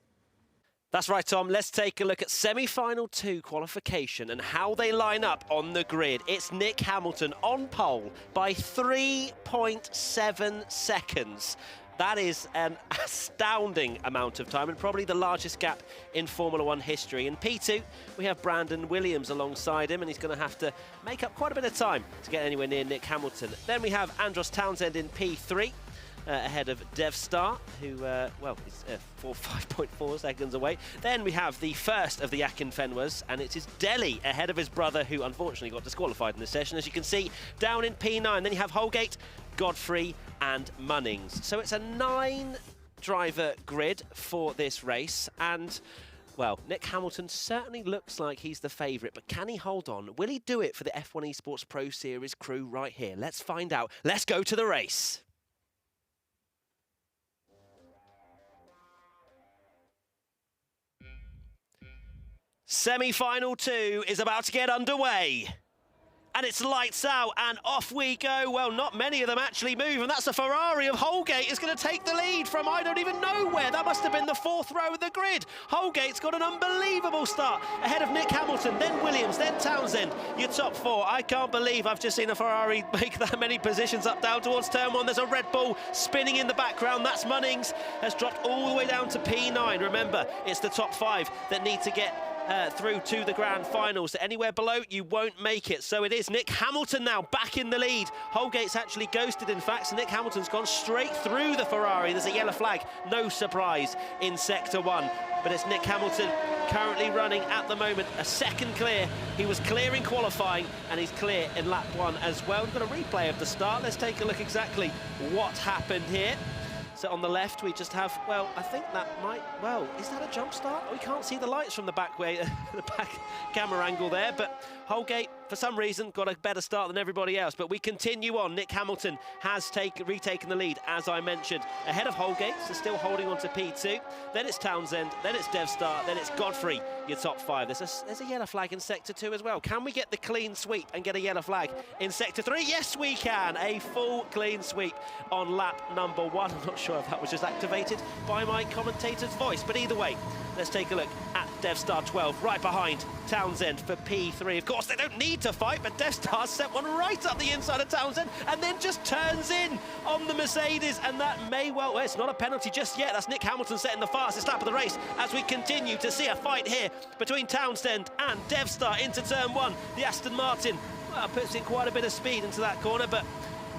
That's right, Tom. Let's take a look at semi-final 2 qualification and how they line up on the grid. It's Nick Hamilton on pole by 3.7 seconds. That is an astounding amount of time and probably the largest gap in Formula 1 history. In P2, we have Brandon Williams alongside him, and he's going to have to make up quite a bit of time to get anywhere near Nick Hamilton. Then we have Andros Townsend in P3. Ahead of DevStar, who, is 5.4 seconds away. Then we have the first of the Akinfenwas, and it is Delhi ahead of his brother, who unfortunately got disqualified in this session, as you can see, down in P9. Then you have Holgate, Godfrey and Munnings. So it's a 9-driver grid for this race, and well, Nick Hamilton certainly looks like he's the favourite, but can he hold on? Will he do it for the F1 Esports Pro Series crew right here? Let's find out. Let's go to the race. Semi-final 2 is about to get underway. And it's lights out and off we go. Well, not many of them actually move, and that's a Ferrari of Holgate is going to take the lead from I don't even know where. That must have been the 4th row of the grid. Holgate's got an unbelievable start ahead of Nick Hamilton, then Williams, then Townsend. Your top 4. I can't believe I've just seen a Ferrari make that many positions up down towards turn 1. There's a Red Bull spinning in the background. That's Munnings, has dropped all the way down to P9. Remember, it's the top 5 that need to get through to the grand finals. Anywhere below, you won't make it. So it is Nick Hamilton now back in the lead. Holgate's actually ghosted, in fact, so Nick Hamilton's gone straight through the Ferrari. There's a yellow flag, no surprise in Sector 1. But it's Nick Hamilton currently running at the moment, a second clear. He was clear in qualifying, and he's clear in lap 1 as well. We've got a replay of the start. Let's take a look exactly what happened here. So on the left, we just have, well, I think that might, well, is that a jump start? We can't see the lights from the back way, the back camera angle there, but Holgate, for some reason, got a better start than everybody else. But we continue on. Nick Hamilton has retaken the lead, as I mentioned, ahead of Holgate, so still holding on to P2. Then it's Townsend, then it's DevStar, then it's Godfrey, your top 5. There's a yellow flag in Sector 2 as well. Can we get the clean sweep and get a yellow flag in Sector 3? Yes, we can. A full clean sweep on lap number 1. I'm not sure if that was just activated by my commentator's voice, but either way, let's take a look at DevStar 12, right behind Townsend for P3. Of course, they don't need to fight, but DevStar sent one right up the inside of Townsend and then just turns in on the Mercedes, and that may well, it's not a penalty just yet. That's Nick Hamilton setting the fastest lap of the race as we continue to see a fight here between Townsend and DevStar into turn 1. The Aston Martin, well, puts in quite a bit of speed into that corner, but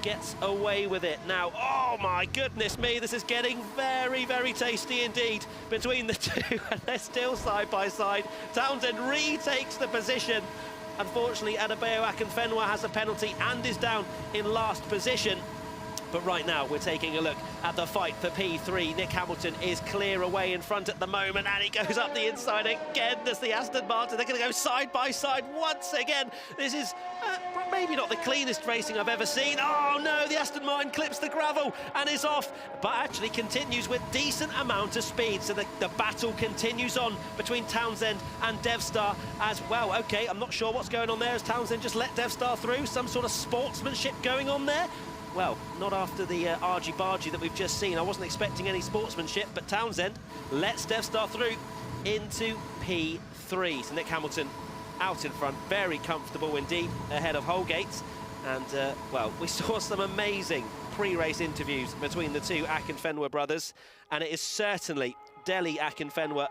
gets away with it. Now, oh my goodness me, this is getting very, very tasty indeed between the two, and they're still side by side. Townsend retakes the position. Unfortunately, Adebayo Akinfenwa has a penalty and is down in last position. But right now, we're taking a look at the fight for P3. Nick Hamilton is clear away in front at the moment, and he goes up the inside again. There's the Aston Martin. They're going to go side by side once again. This is maybe not the cleanest racing I've ever seen. Oh, no, the Aston Martin clips the gravel and is off, but actually continues with decent amount of speed. So the battle continues on between Townsend and DevStar as well. OK, I'm not sure what's going on there. Has Townsend just let DevStar through? Some sort of sportsmanship going on there? Well, not after the argy-bargy that we've just seen. I wasn't expecting any sportsmanship, but Townsend lets DevStar through into P3. So Nick Hamilton out in front, very comfortable indeed, ahead of Holgate. And, well, we saw some amazing pre-race interviews between the two Akinfenwa brothers, and it is certainly Deli Akinfenwa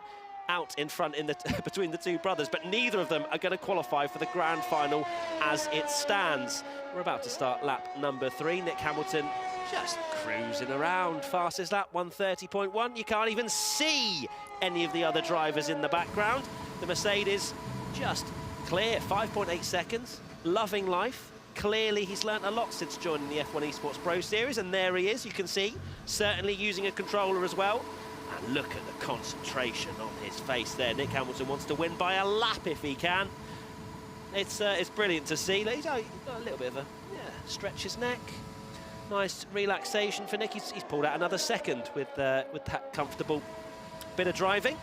out in front in the between the two brothers, but neither of them are going to qualify for the grand final as it stands. We're about to start lap number 3. Nick Hamilton just cruising around. Fastest lap, 1:30.1. You can't even see any of the other drivers in the background. The Mercedes just clear, 5.8 seconds. Loving life. Clearly, he's learnt a lot since joining the F1 Esports Pro Series, and there he is, you can see, certainly using a controller as well. And look at the concentration on his face there. Nick Hamilton wants to win by a lap if he can. It's brilliant to see. He's got a little bit of stretch his neck. Nice relaxation for Nick. He's pulled out another second with that comfortable bit of driving.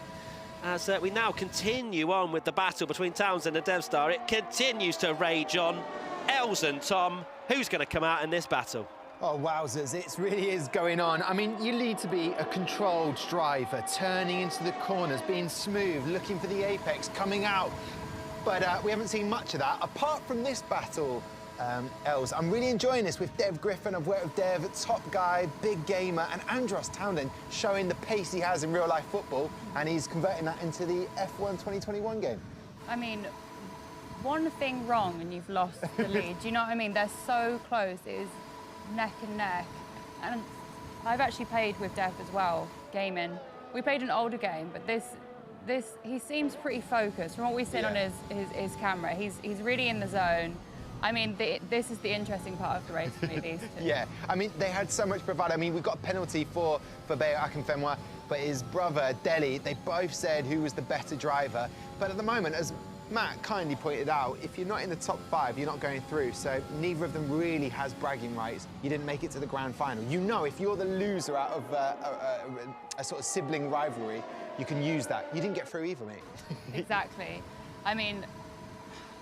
As we now continue on with the battle between Townsend and Devstar, it continues to rage on. Els and Tom, who's going to come out in this battle? Oh, wowzers, it really is going on. I mean, you need to be a controlled driver, turning into the corners, being smooth, looking for the apex, coming out. But we haven't seen much of that, apart from this battle, Els. I'm really enjoying this with Dev Griffin. I've worked with Dev, top guy, big gamer, and Andros Townsend showing the pace he has in real-life football, and he's converting that into the F1 2021 game. I mean, one thing wrong and you've lost the lead. Do you know what I mean? They're so close. It is neck and neck. And I've actually played with Dev as well, gaming. We played an older game, but this he seems pretty focused. From what we've seen on his camera, he's really in the zone. I mean, this is the interesting part of the race for me, these two. Yeah, I mean, they had so much bravado. I mean, we got a penalty for Bayo Akinfenwa, but his brother, Deli, they both said who was the better driver. But at the moment, as Matt kindly pointed out, if you're not in the top 5, you're not going through. So neither of them really has bragging rights. You didn't make it to the grand final. You know, if you're the loser out of a sort of sibling rivalry, you can use that. You didn't get through either, mate. Exactly. I mean,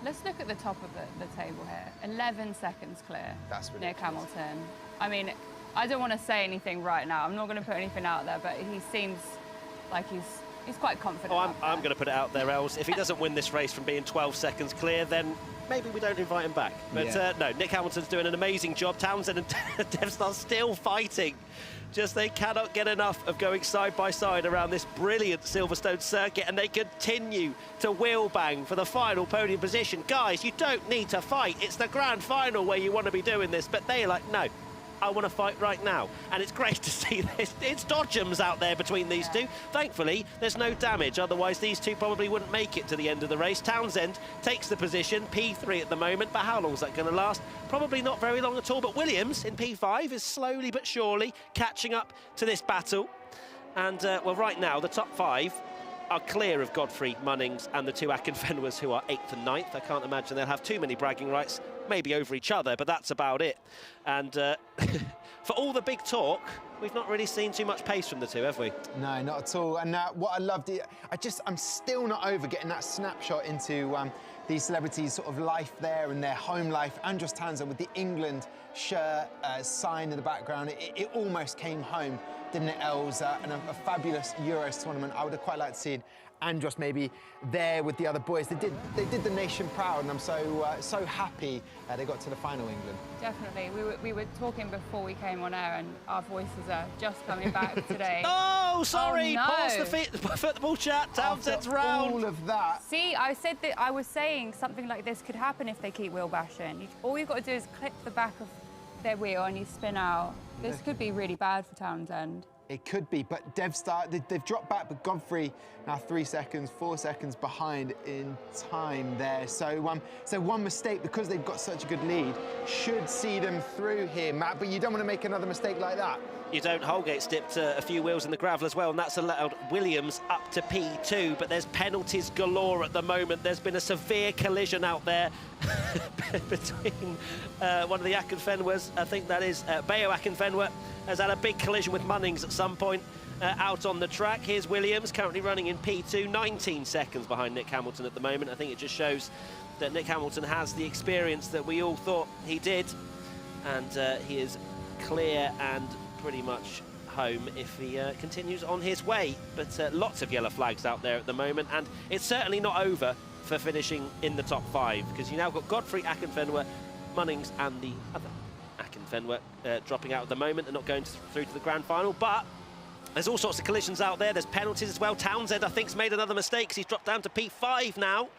let's look at the top of the table here. 11 seconds clear. That's ridiculous. Nick Hamilton. I mean, I don't want to say anything right now. I'm not going to put anything out there, but he seems like he's quite confident. Oh, I'm going to put it out there, Els. If he doesn't win this race from being 12 seconds clear, then maybe we don't invite him back. But no, Nick Hamilton's doing an amazing job. Townsend and Devstar still fighting. Just they cannot get enough of going side by side around this brilliant Silverstone circuit, and they continue to wheel bang for the final podium position. Guys, you don't need to fight. It's the grand final where you want to be doing this, but they're like, no, I want to fight right now. And it's great to see this. It's dodgems out there between these two. Thankfully, there's no damage. Otherwise, these two probably wouldn't make it to the end of the race. Townsend takes the position, P3 at the moment, but how long is that going to last? Probably not very long at all. But Williams in P5 is slowly but surely catching up to this battle. And, well, right now, the top 5 are clear of Godfrey, Munnings, and the two Akinfenwas, who are 8th and 9th. I can't imagine they'll have too many bragging rights, maybe over each other, but that's about it. And for all the big talk, we've not really seen too much pace from the two, have we? No, not at all. And what I loved, I'm still not over getting that snapshot into these celebrities' sort of life there and their home life. Andros Townsend with the England shirt sign in the background. It almost came home, didn't it, Els? And a fabulous Euros tournament. I would have quite liked to see Andros maybe there with the other boys. They did the nation proud, and I'm so happy they got to the final, England. Definitely. We were talking before we came on air, and our voices are just coming back today. Oh, sorry. Oh, no. Pause the football chat. Townsend's round. All of that. See, I said that I was saying something like this could happen if they keep wheel bashing. All you've got to do is clip the back of their wheel and you spin out. This could be really bad for Townsend. It could be, but Devstar, they've dropped back, but Godfrey now 3 seconds, 4 seconds behind in time there. So one mistake, because they've got such a good lead, should see them through here, Matt, but you don't want to make another mistake like that. You don't. Holgate dipped a few wheels in the gravel as well, and that's allowed Williams up to P2, but there's penalties galore at the moment. There's been a severe collision out there between one of the Akinfenwas, I think that is Bayo Akinfenwa, has had a big collision with Munnings at some point out on the track. Here's Williams, currently running in P2, 19 seconds behind Nick Hamilton at the moment. I think it just shows that Nick Hamilton has the experience that we all thought he did, and he is clear and pretty much home if he continues on his way. But lots of yellow flags out there at the moment, and it's certainly not over for finishing in the top 5, because you now got Godfrey, Akinfenwa, Munnings and the other Akinfenwa. Fenwick dropping out at the moment and not going through to the grand final. But there's all sorts of collisions out there. There's penalties as well. Townsend, I think, has made another mistake because he's dropped down to P5 now.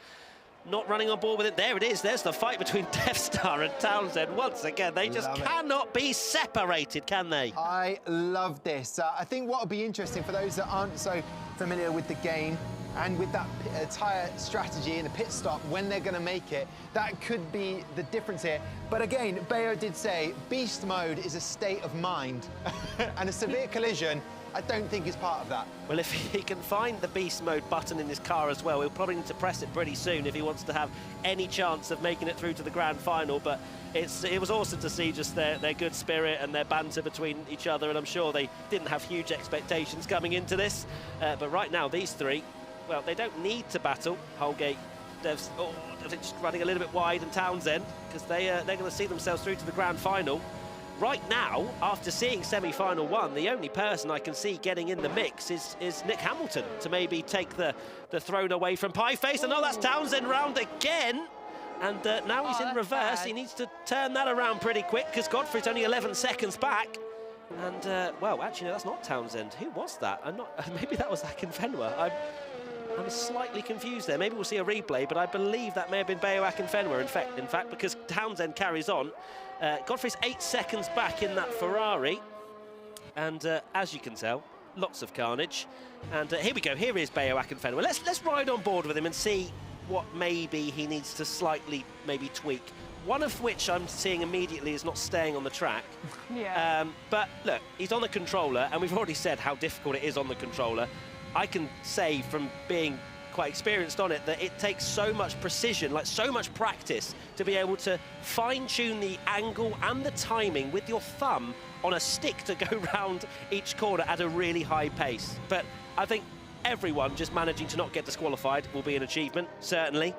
Not running on board with it. There it is. There's the fight between Devstar and Townsend. Once again, they just cannot be separated, can they? I love this. I think what would be interesting for those that aren't so familiar with the game and with that tyre strategy and the pit stop, when they're going to make it, that could be the difference here. But again, Bayo did say beast mode is a state of mind, and a severe collision I don't think is part of that. Well, if he can find the beast mode button in his car as well, he'll probably need to press it pretty soon if he wants to have any chance of making it through to the grand final. But it was awesome to see just their good spirit and their banter between each other, and I'm sure they didn't have huge expectations coming into this. But right now, these three, well, they don't need to battle. Holgate, Dev's just running a little bit wide, and Townsend, because they're going to see themselves through to the grand final. Right now, after seeing semi-final one, the only person I can see getting in the mix is Nick Hamilton to maybe take the throne away from Pieface. And that's Townsend round again. And now he's in reverse. Bad. He needs to turn that around pretty quick because Godfrey's only 11 seconds back. And, well, actually, no, that's not Townsend. Who was that? Maybe that was Akinfenwa. I'm slightly confused there. Maybe we'll see a replay, but I believe that may have been Bayo Akinfenwa, in fact, because Townsend carries on. Godfrey's 8 seconds back in that Ferrari, and as you can tell, lots of carnage. And here we go. Here is Bayo Akinfenwa. Let's ride on board with him and see what maybe he needs to slightly tweak. One of which I'm seeing immediately is not staying on the track. Yeah. But look, he's on the controller, and we've already said how difficult it is on the controller. I can say from being quite experienced on it that it takes so much precision, like so much practice, to be able to fine-tune the angle and the timing with your thumb on a stick to go round each corner at a really high pace. But I think everyone just managing to not get disqualified will be an achievement, certainly.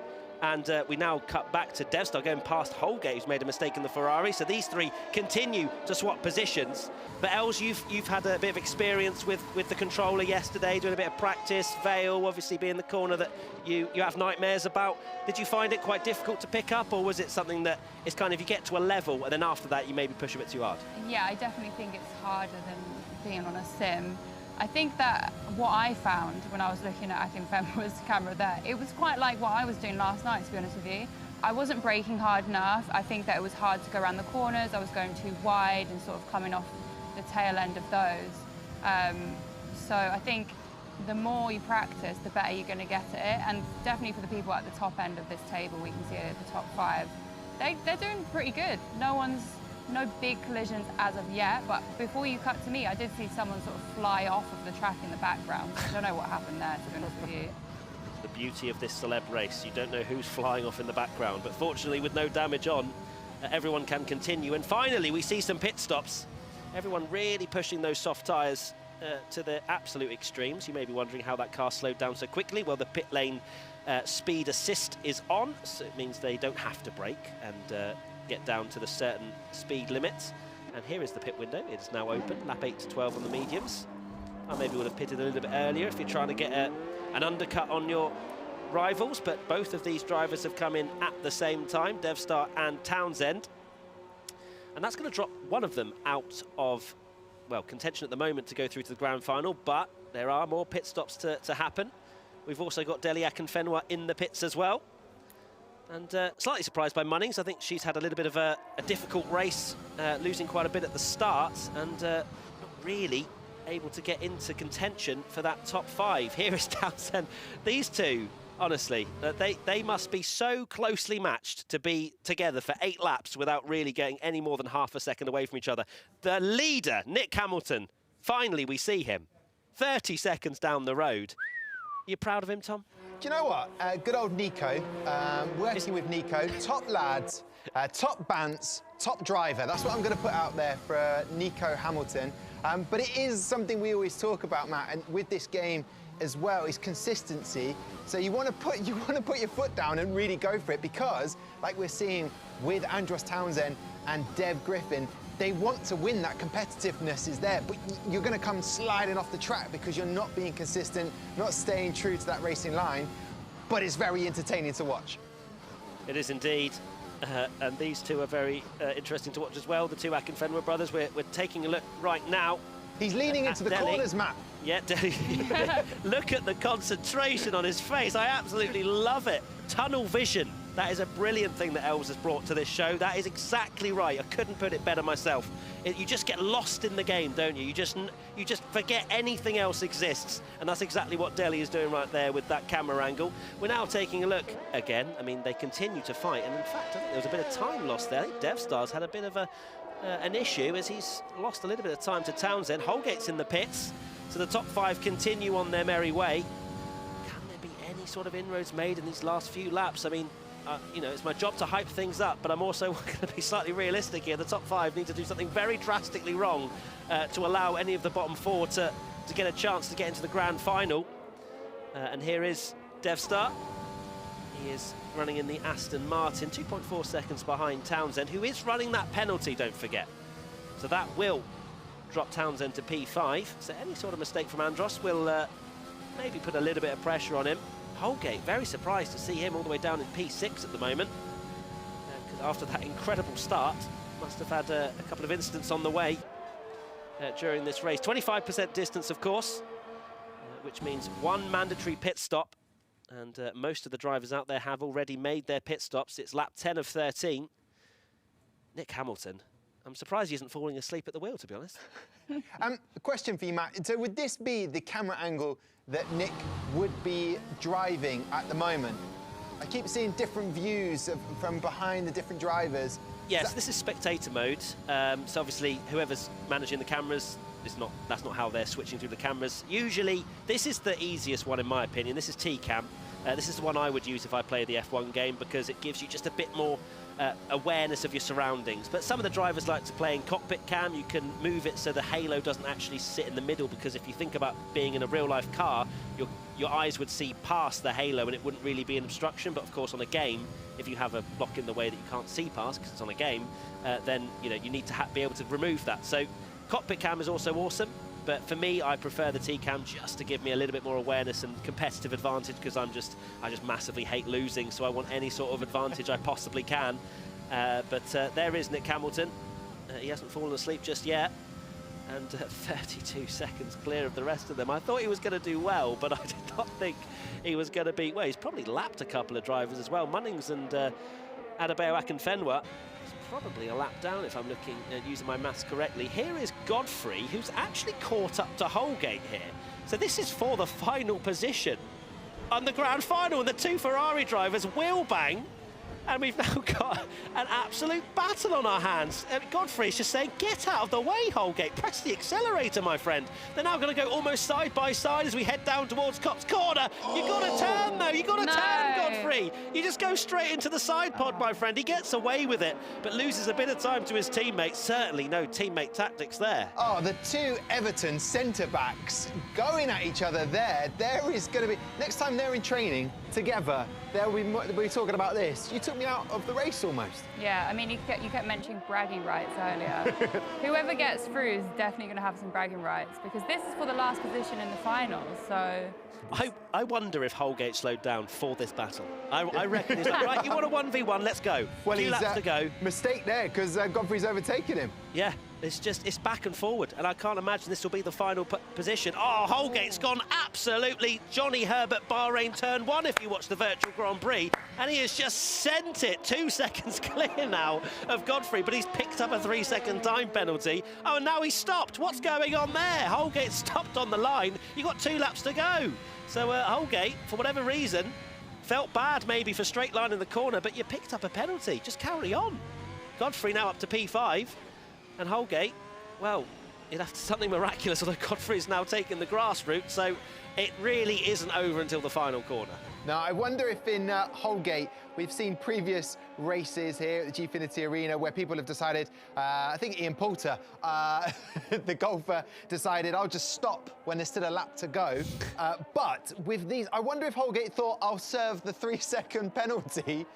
And we now cut back to Devstar going past Holgate, who's made a mistake in the Ferrari. So these three continue to swap positions. But Els, you've had a bit of experience with the controller yesterday, doing a bit of practice. Vale obviously being the corner that you have nightmares about. Did you find it quite difficult to pick up, or was it something that is kind of you get to a level and then after that you maybe push a bit too hard? Yeah, I definitely think it's harder than being on a sim. I think that what I found when I was looking at Akinfenwa's camera there, it was quite like what I was doing last night, to be honest with you. I wasn't braking hard enough. I think that it was hard to go around the corners. I was going too wide and sort of coming off the tail end of those. So I think the more you practice, the better you're going to get at it. And definitely for the people at the top end of this table, we can see it at the top 5. They're doing pretty good. No big collisions as of yet, but before you cut to me, I did see someone sort of fly off of the track in the background. I don't know what happened there, to be honest with you. The beauty of this celeb race, you don't know who's flying off in the background, but fortunately with no damage on, everyone can continue. And finally, we see some pit stops. Everyone really pushing those soft tyres to the absolute extremes. You may be wondering how that car slowed down so quickly. Well, the pit lane speed assist is on, so it means they don't have to brake and get down to the certain speed limits. And here is the pit window. It is now open, lap 8 to 12 on the mediums. I maybe would have pitted a little bit earlier if you're trying to get an undercut on your rivals, but both of these drivers have come in at the same time, Devstar and Townsend. And that's going to drop one of them out of, well, contention at the moment to go through to the grand final, but there are more pit stops to happen. We've also got Deli Akinfenwa in the pits as well. And slightly surprised by Munnings. I think she's had a little bit of a difficult race, losing quite a bit at the start and not really able to get into contention for that top 5. Here is Townsend. These two, honestly, they must be so closely matched to be together for 8 laps without really getting any more than half a second away from each other. The leader, Nick Hamilton, finally we see him. 30 seconds down the road. You proud of him, Tom? Do you know what? Good old Nico, working with Nico, top lads, top bants, top driver. That's what I'm going to put out there for Nico Hamilton. But it is something we always talk about, Matt, and with this game as well, is consistency. So you want to put your foot down and really go for it, because, like we're seeing with Andros Townsend and Dev Griffin, they want to win. That competitiveness is there, but you're going to come sliding off the track because you're not being consistent, not staying true to that racing line. But it's very entertaining to watch. It is indeed. And these two are very interesting to watch as well. The two Akinfenwa brothers. We're taking a look right now. He's leaning into the corners, Matt. Yeah, Deli. Look at the concentration on his face. I absolutely love it. Tunnel vision. That is a brilliant thing that Els has brought to this show. That is exactly right. I couldn't put it better myself. You just get lost in the game, don't you? You just forget anything else exists. And that's exactly what Deli is doing right there with that camera angle. We're now taking a look again. I mean, they continue to fight. And in fact, I think there was a bit of time lost there. I think DevStar's had a bit of an issue as he's lost a little bit of time to Townsend. Holgate's in the pits. So the top 5 continue on their merry way. Can there be any sort of inroads made in these last few laps? I mean, you know, it's my job to hype things up, but I'm also going to be slightly realistic here. The top 5 need to do something very drastically wrong to allow any of the bottom 4 to get a chance to get into the grand final. And here is DevStar. He is running in the Aston Martin, 2.4 seconds behind Townsend, who is running that penalty, don't forget. So that will drop Townsend to P5. So any sort of mistake from Andros will maybe put a little bit of pressure on him. Holgate, very surprised to see him all the way down in P6 at the moment. Because after that incredible start, must have had a couple of incidents on the way during this race. 25% distance, of course, which means 1 mandatory pit stop. And most of the drivers out there have already made their pit stops. It's lap 10 of 13. Nick Hamilton. I'm surprised he isn't falling asleep at the wheel, to be honest. A question for you, Matt. So would this be the camera angle that Nick would be driving at the moment? I keep seeing different views from behind the different drivers. Yes, this is spectator mode. So obviously, whoever's managing the cameras, that's not how they're switching through the cameras. Usually, this is the easiest one in my opinion. This is T-Cam. This is the one I would use if I play the F1 game because it gives you just a bit more awareness of your surroundings. But some of the drivers like to play in cockpit cam. You can move it so the halo doesn't actually sit in the middle, because if you think about being in a real-life car, your eyes would see past the halo and it wouldn't really be an obstruction. But of course, on a game, if you have a block in the way that you can't see past because it's on a game, then you need to be able to remove that. So cockpit cam is also awesome. But for me, I prefer the T-Cam just to give me a little bit more awareness and competitive advantage, because I just massively hate losing, so I want any sort of advantage I possibly can. But there is Nick Hamilton. He hasn't fallen asleep just yet. And 32 seconds clear of the rest of them. I thought he was going to do well, but I did not think he was going to be... Well, he's probably lapped a couple of drivers as well. Munnings and Adebayo Akinfenwa. Probably a lap down if I'm looking using my maths correctly. Here is Godfrey, who's actually caught up to Holgate here. So this is for the final position on the grand final, and the 2 Ferrari drivers will bang. And we've now got an absolute battle on our hands. Godfrey's just saying, get out of the way, Holgate. Press the accelerator, my friend. They're now going to go almost side by side as we head down towards Cops Corner. You've got to turn, though. You've got to turn, Godfrey. You just go straight into the side pod, my friend. He gets away with it, but loses a bit of time to his teammates. Certainly no teammate tactics there. Oh, the 2 Everton centre-backs going at each other there. There is going to be... Next time they're in training together, we'll be talking about this. You took me out of the race almost. Yeah, I mean, you kept mentioning bragging rights earlier. Whoever gets through is definitely going to have some bragging rights, because this is for the last position in the finals, so... I wonder if Holgate slowed down for this battle. I reckon he's like, right, you want a 1v1, let's go. Well, Few laps to go. Mistake there, because Godfrey's overtaken him. Yeah, it's back and forward, and I can't imagine this will be the final position. Oh, Holgate's gone absolutely Johnny Herbert Bahrain turn 1 if you watch the virtual Grand Prix, and he has just sent it 2 seconds clear now of Godfrey, but he's picked up a 3-second time penalty. Oh, and now he's stopped. What's going on there? Holgate stopped on the line. You've got 2 laps to go. So Holgate, for whatever reason, felt bad maybe for straight line in the corner, but you picked up a penalty. Just carry on. Godfrey now up to P5. And Holgate, well, he'd have to something miraculous, although Godfrey's now taken the grass route, so it really isn't over until the final corner. Now, I wonder if in Holgate, we've seen previous races here at the Gfinity Arena where people have decided, I think Ian Poulter, the golfer, decided, I'll just stop when there's still a lap to go. But with these, I wonder if Holgate thought, I'll serve the 3-second penalty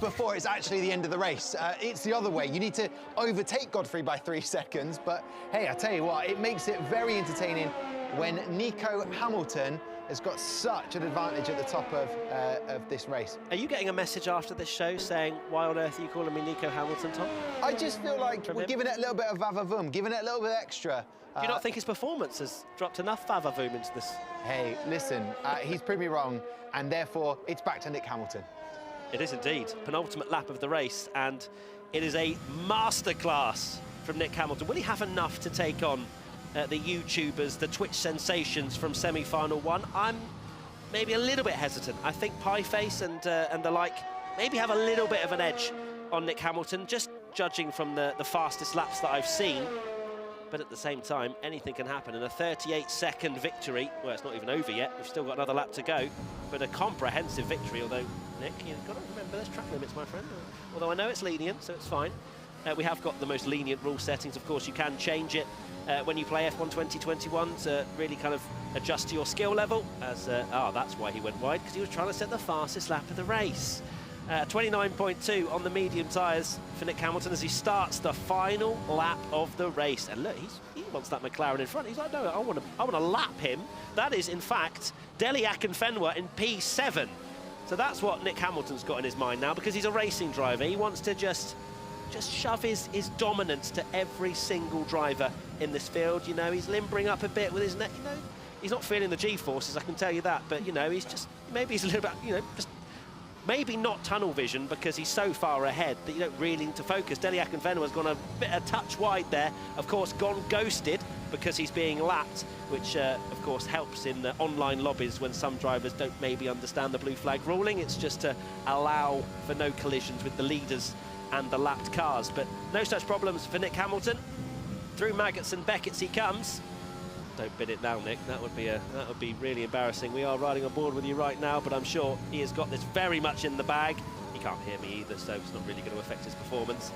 before it's actually the end of the race. It's the other way. You need to overtake Godfrey by 3 seconds. But hey, I tell you what, it makes it very entertaining when Nico Hamilton has got such an advantage at the top of this race. Are you getting a message after this show saying, why on earth are you calling me Nico Hamilton, Tom? I just feel like we're giving it a little bit of va-va-voom, giving it a little bit extra. Do you not think his performance has dropped enough va-va-voom into this? Hey, listen, he's proved me wrong, and therefore it's back to Nick Hamilton. It is indeed. Penultimate lap of the race, and it is a masterclass from Nick Hamilton. Will he have enough to take on the YouTubers, the Twitch sensations from semi-final 1? I'm maybe a little bit hesitant. I think Pieface and the like maybe have a little bit of an edge on Nick Hamilton, just judging from the fastest laps that I've seen. But at the same time, anything can happen. And a 38-second victory, well, it's not even over yet. We've still got another lap to go. But a comprehensive victory, although, Nick, you've got to remember there's track limits, my friend. Although I know it's lenient, so it's fine. We have got the most lenient rule settings. Of course, you can change it when you play F1 2021 to really kind of adjust to your skill level. As that's why he went wide, because he was trying to set the fastest lap of the race. 29.2 on the medium tyres for Nick Hamilton as he starts the final lap of the race. And look, he wants that McLaren in front. He's like, no, I want to lap him. That is, in fact, Deli Akinfenwa in P7. So that's what Nick Hamilton's got in his mind now, because he's a racing driver. He wants to just shove his dominance to every single driver in this field. You know, he's limbering up a bit with his neck. You know, he's not feeling the G-forces, I can tell you that. But, you know, maybe he's a little bit, you know, just maybe not tunnel vision because he's so far ahead that you don't really need to focus. Deli Akinfenwa's gone a touch wide there. Of course, gone ghosted because he's being lapped, which, of course, helps in the online lobbies when some drivers don't maybe understand the blue flag ruling. It's just to allow for no collisions with the leaders and the lapped cars. But no such problems for Nick Hamilton. Through Maggots and Beckett's he comes. Don't bid it now, Nick. That would be really embarrassing. We are riding on board with you right now, but I'm sure he has got this very much in the bag. He can't hear me either, so it's not really going to affect his performance.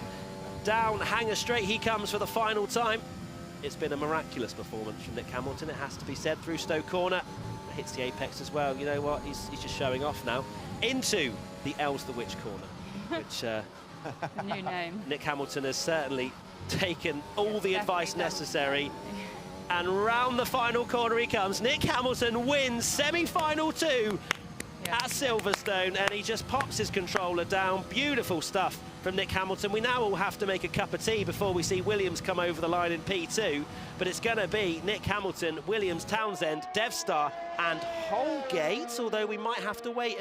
Down Hanger Straight he comes for the final time. It's been a miraculous performance from Nick Hamilton, it has to be said, through Stowe Corner. Hits the apex as well. You know what? He's just showing off now. Into the El's the Witch corner, which new name. Nick Hamilton has certainly taken all the advice necessary. And round the final corner he comes. Nick Hamilton wins semi-final 2 at Silverstone, and he just pops his controller down. Beautiful stuff from Nick Hamilton. We now all have to make a cup of tea before we see Williams come over the line in P2, but it's going to be Nick Hamilton, Williams, Townsend, Devstar and Holgate, although we might have to wait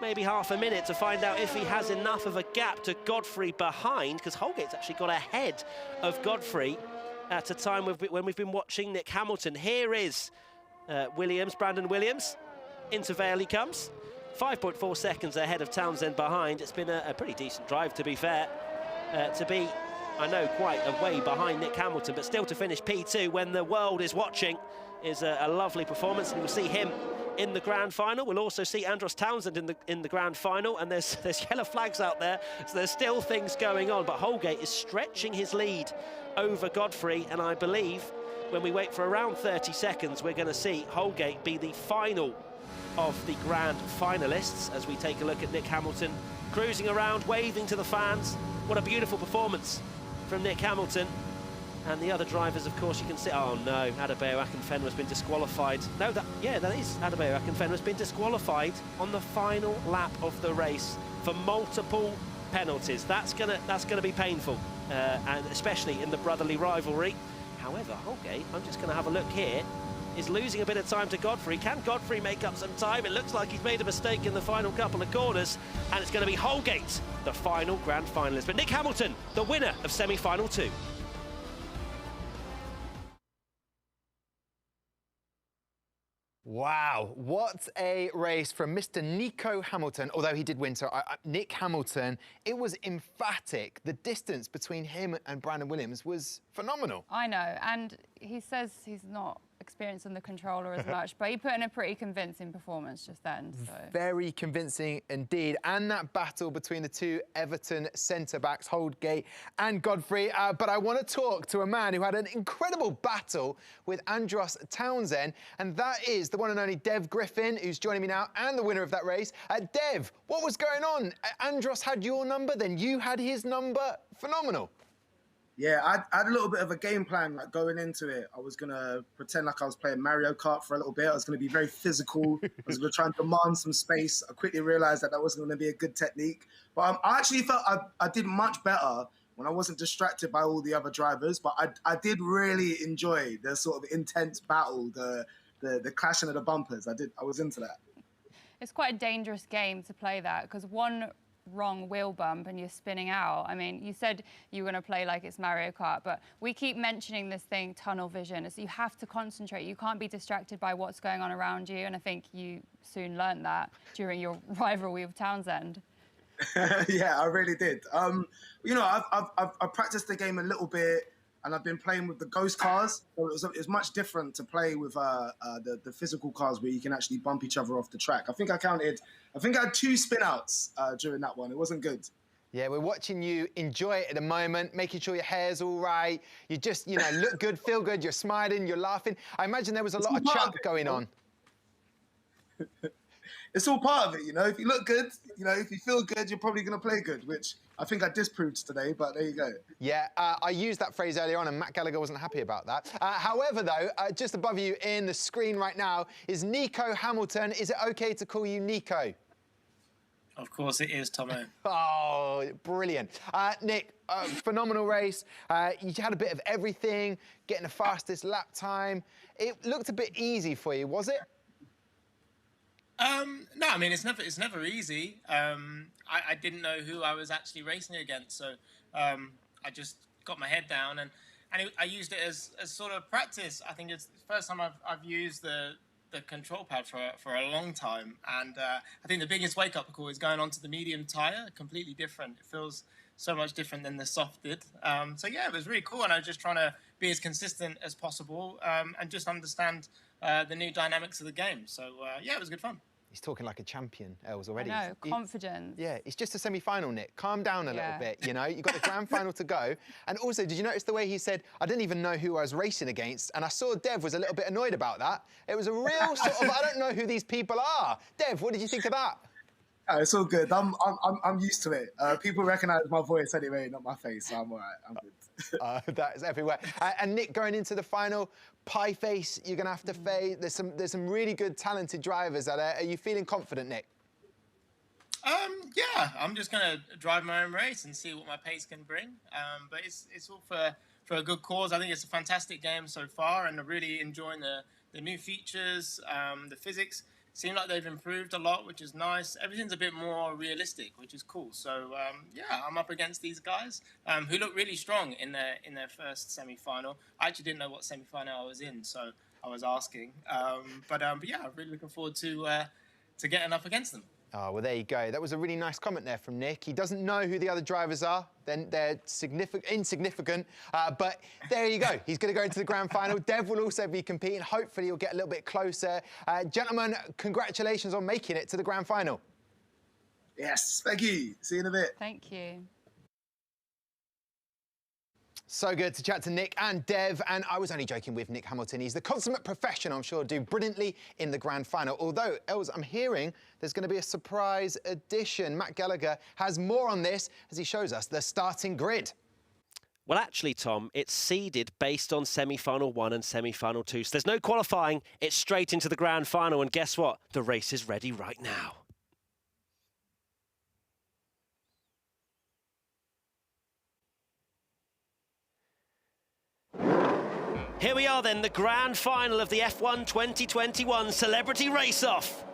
maybe half a minute to find out if he has enough of a gap to Godfrey behind, because Holgate's actually got ahead of Godfrey at a time when we've been watching Nick Hamilton. Here is Williams, Brandon Williams. Into Vale he comes. 5.4 seconds ahead of Townsend behind. It's been a pretty decent drive, to be fair. To be, I know, quite a way behind Nick Hamilton, but still to finish P2 when the world is watching is a lovely performance, and we'll see him in the grand final. We'll also see Andros Townsend in the grand final, and there's yellow flags out there, so there's still things going on, but Holgate is stretching his lead over Godfrey, and I believe when we wait for around 30 seconds, we're going to see Holgate be the final of the grand finalists as we take a look at Nick Hamilton cruising around, waving to the fans. What a beautiful performance from Nick Hamilton. And the other drivers, of course, you can see, oh no, Adebayo Akinfenwa's been disqualified. No, that is Adebayo Akinfenwa's been disqualified on the final lap of the race for multiple penalties. That's gonna be painful, and especially in the brotherly rivalry. However, Holgate, I'm just gonna have a look here, is losing a bit of time to Godfrey. Can Godfrey make up some time? It looks like he's made a mistake in the final couple of corners, and it's going to be Holgate, the final grand finalist. But Nick Hamilton, the winner of semi-final 2. Wow, what a race from Mr. Nico Hamilton. Although he did win, so Nick Hamilton, it was emphatic. The distance between him and Brandon Williams was phenomenal. I know, and he says he's not experienced on the controller as much, but he put in a pretty convincing performance just then. So. Very convincing indeed. And that battle between the two Everton centre-backs, Holgate and Godfrey. But I want to talk to a man who had an incredible battle with Andros Townsend, and that is the one and only Dev Griffin, who's joining me now, and the winner of that race. Dev, what was going on? Andros had your number, then you had his number. Phenomenal. Yeah, I had a little bit of a game plan like going into it. I was gonna pretend like I was playing Mario Kart for a little bit. I was gonna be very physical. I was gonna try and demand some space. I quickly realized that wasn't gonna be a good technique. But I actually felt I did much better when I wasn't distracted by all the other drivers. But I did really enjoy the sort of intense battle, the clashing of the bumpers. I was into that. It's quite a dangerous game to play that, because one wrong wheel bump and you're spinning out. I mean, you said you were going to play like it's Mario Kart, but we keep mentioning this thing, tunnel vision. So you have to concentrate. You can't be distracted by what's going on around you. And I think you soon learned that during your rivalry with Townsend. Yeah, I really did. You know, I've practiced the game a little bit, and I've been playing with the ghost cars. So it's much different to play with the physical cars where you can actually bump each other off the track. I think I had 2 spin outs during that one. It wasn't good. Yeah, we're watching you enjoy it at the moment, making sure your hair's all right. You just, you know, look good, feel good, you're smiling, you're laughing. I imagine there was a lot of chat going on. It's all part of it, you know. If you look good, you know, if you feel good, you're probably going to play good, which I think I disproved today, but there you go. Yeah, I used that phrase earlier on, and Matt Gallagher wasn't happy about that. However, though, just above you in the screen right now is Nico Hamilton. Is it OK to call you Nico? Of course it is, Tomo. Oh, brilliant. Nick, phenomenal race. You had a bit of everything, getting the fastest lap time. It looked a bit easy for you, was it? No, I mean, it's never easy. I didn't know who I was actually racing against, so I just got my head down and I used it as sort of practice. I think it's the first time I've used the control pad for a long time, and I think the biggest wake-up call is going onto the medium tyre. Completely different. It feels so much different than the soft did. So yeah, it was really cool, and I was just trying to be as consistent as possible and just understand the new dynamics of the game. So yeah, it was good fun. He's talking like a champion, Els, already. I know, confidence. Yeah, it's just a semi-final, Nick. Calm down a little bit, you know? You've got the grand final to go. And also, did you notice the way he said, I didn't even know who I was racing against, and I saw Dev was a little bit annoyed about that. It was a real sort of, I don't know who these people are. Dev, what did you think of that? Oh, it's all good. I'm used to it. People recognise my voice anyway, not my face, so I'm all right. I'm good. That is everywhere. And Nick, going into the final, pie face, you're going to have to face. There's some really good, talented drivers out there. Are you feeling confident, Nick? Yeah, I'm just going to drive my own race and see what my pace can bring. But it's all for a good cause. I think it's a fantastic game so far, and I'm really enjoying the new features, the physics. Seem like they've improved a lot, which is nice. Everything's a bit more realistic, which is cool. So yeah, I'm up against these guys who look really strong in their first semi-final. I actually didn't know what semi-final I was in, so I was asking. But yeah, I'm really looking forward to getting up against them. Oh, well, there you go. That was a really nice comment there from Nick. He doesn't know who the other drivers are. Then they're insignificant. But there you go. He's going to go into the grand final. Dev will also be competing. Hopefully, he'll get a little bit closer. Gentlemen, congratulations on making it to the grand final. Yes, thank you. See you in a bit. Thank you. So good to chat to Nick and Dev, and I was only joking with Nick Hamilton. He's the consummate professional, I'm sure, do brilliantly in the grand final. Although, Els, I'm hearing there's going to be a surprise addition. Matt Gallagher has more on this as he shows us the starting grid. Well, actually, Tom, it's seeded based on semi-final 1 and semi-final 2. So there's no qualifying. It's straight into the grand final, and guess what? The race is ready right now. Here we are then, the grand final of the F1 2021 Celebrity Race-Off.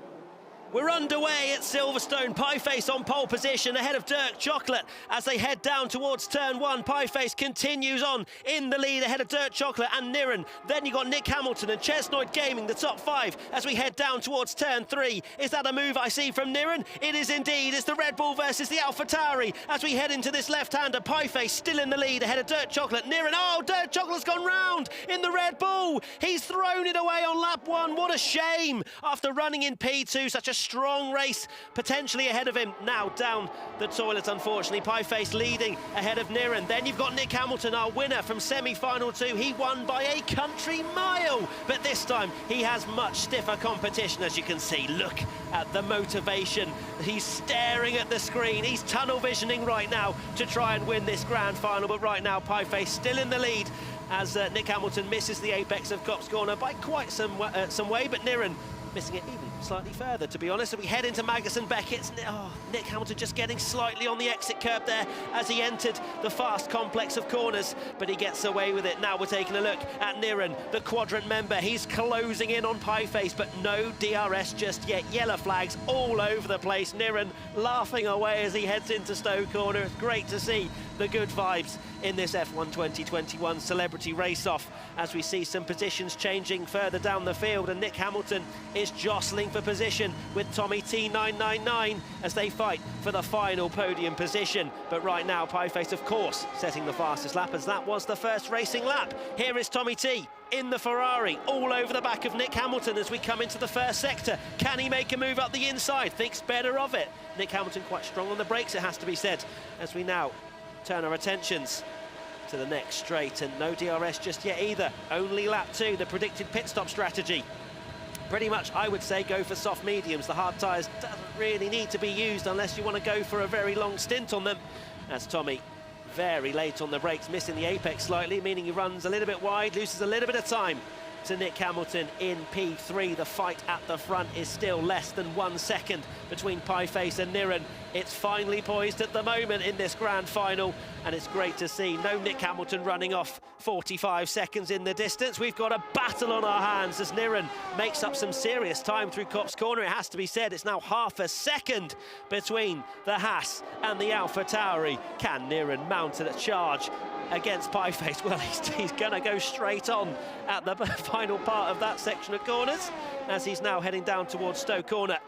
We're underway at Silverstone. Pieface on pole position ahead of Dirk Chocolate as they head down towards turn 1. Pieface continues on in the lead ahead of Dirk Chocolate and Niren. Then you've got Nick Hamilton and Chesnoid Gaming, the top 5, as we head down towards turn 3. Is that a move I see from Niren? It is indeed. It's the Red Bull versus the AlphaTauri as we head into this left-hander. Pieface still in the lead ahead of Dirk Chocolate. Niren, oh, Dirk Chocolate's gone round in the Red Bull. He's thrown it away on lap 1. What a shame after running in P2. Such a strong race, potentially ahead of him. Now down the toilet, unfortunately. Pieface leading ahead of Niren. Then you've got Nick Hamilton, our winner from semi-final 2. He won by a country mile, but this time he has much stiffer competition, as you can see. Look at the motivation. He's staring at the screen. He's tunnel visioning right now to try and win this grand final, but right now Pieface still in the lead as Nick Hamilton misses the apex of Copse Corner by quite some way, but Niren missing it even slightly further, to be honest. So we head into Magnussen Beckett's. Oh, Nick Hamilton just getting slightly on the exit curb there as he entered the fast complex of corners, but he gets away with it. Now we're taking a look at Niren, the quadrant member. He's closing in on Pieface, but no DRS just yet. Yellow flags all over the place. Niren laughing away as he heads into Stowe Corner. It's great to see the good vibes in this F1 2021 celebrity race-off as we see some positions changing further down the field, and Nick Hamilton is jostling for position with Tommy T999 as they fight for the final podium position. But right now, Pieface, of course, setting the fastest lap, as that was the first racing lap. Here is Tommy T in the Ferrari, all over the back of Nick Hamilton as we come into the first sector. Can he make a move up the inside? Thinks better of it. Nick Hamilton quite strong on the brakes, it has to be said, as we now turn our attentions to the next straight, and no DRS just yet either. Only lap 2, the predicted pit stop strategy. Pretty much, I would say, go for soft mediums. The hard tyres doesn't really need to be used unless you want to go for a very long stint on them. As Tommy, very late on the brakes, missing the apex slightly, meaning he runs a little bit wide, loses a little bit of time to Nick Hamilton in P3. The fight at the front is still less than 1 second between Pieface and Niren. It's finely poised at the moment in this grand final, and it's great to see. No Nick Hamilton running off 45 seconds in the distance. We've got a battle on our hands as Niren makes up some serious time through Copse Corner. It has to be said, it's now half a second between the Haas and the AlphaTauri. Can Niren mount a charge against Pieface? Well, he's going to go straight on at the final part of that section of corners as he's now heading down towards Stowe Corner.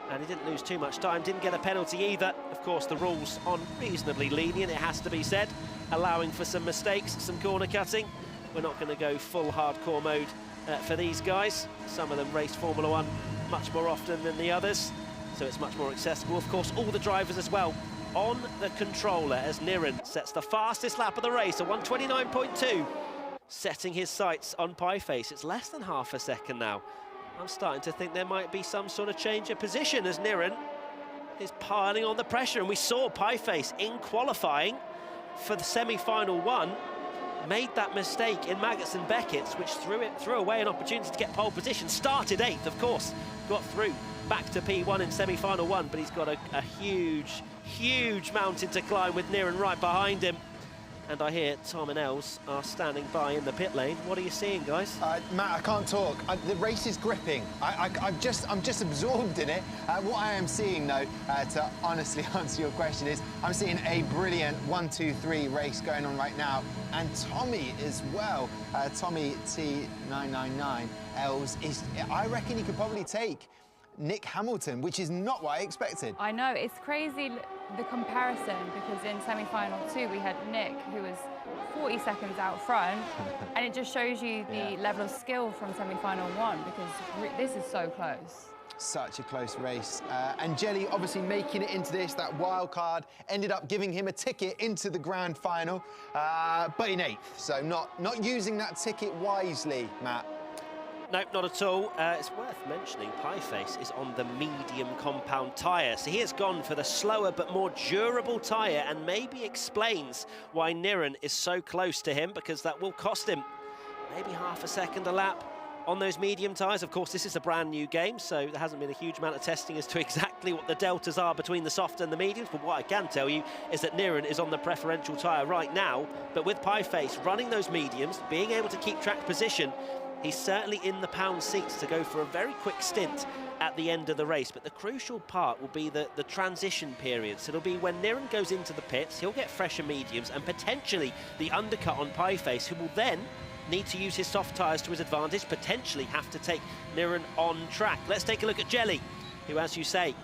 And he didn't lose too much time, didn't get a penalty either. Of course, the rules on reasonably lenient, it has to be said, allowing for some mistakes, some corner cutting. We're not going to go full hardcore mode for these guys. Some of them race Formula 1 much more often than the others, so it's much more accessible. Of course, all the drivers as well on the controller as Niren sets the fastest lap of the race, a 1:29.2, setting his sights on Pieface. It's less than half a second now. I'm starting to think there might be some sort of change of position as Niren is piling on the pressure. And we saw Pieface in qualifying for the semi-final 1, made that mistake in Magnussen Beckett's, which threw away an opportunity to get pole position. Started 8th, of course, got through back to P1 in semi-final 1, but he's got a huge mountain to climb with Niren right behind him. And I hear Tom and Els are standing by in the pit lane. What are you seeing, guys? Matt, I can't talk. The race is gripping. I'm just absorbed in it. What I am seeing, though, to honestly answer your question, is I'm seeing a brilliant 1-2-3 race going on right now. And Tommy as well, Tommy T999, Els, I reckon he could probably take Nick Hamilton, which is not what I expected. I know, it's crazy, the comparison, because in semi-final 2 we had Nick, who was 40 seconds out front, and it just shows you the level of skill from semi-final 1, because this is so close. Such a close race. And Jelly obviously making it into this, that wild card, ended up giving him a ticket into the grand final, but in 8th, so not using that ticket wisely, Matt. Nope, not at all. It's worth mentioning Pieface is on the medium compound tyre, so he has gone for the slower but more durable tyre, and maybe explains why Niren is so close to him, because that will cost him maybe half a second a lap on those medium tyres. Of course, this is a brand new game, so there hasn't been a huge amount of testing as to exactly what the deltas are between the soft and the mediums, but what I can tell you is that Niren is on the preferential tyre right now, but with Pieface running those mediums, being able to keep track position, he's certainly in the pound seats to go for a very quick stint at the end of the race. But the crucial part will be the transition period. So it'll be when Niren goes into the pits, he'll get fresher mediums and potentially the undercut on Pieface, who will then need to use his soft tyres to his advantage, potentially have to take Niren on track. Let's take a look at Jelly, who, as you say,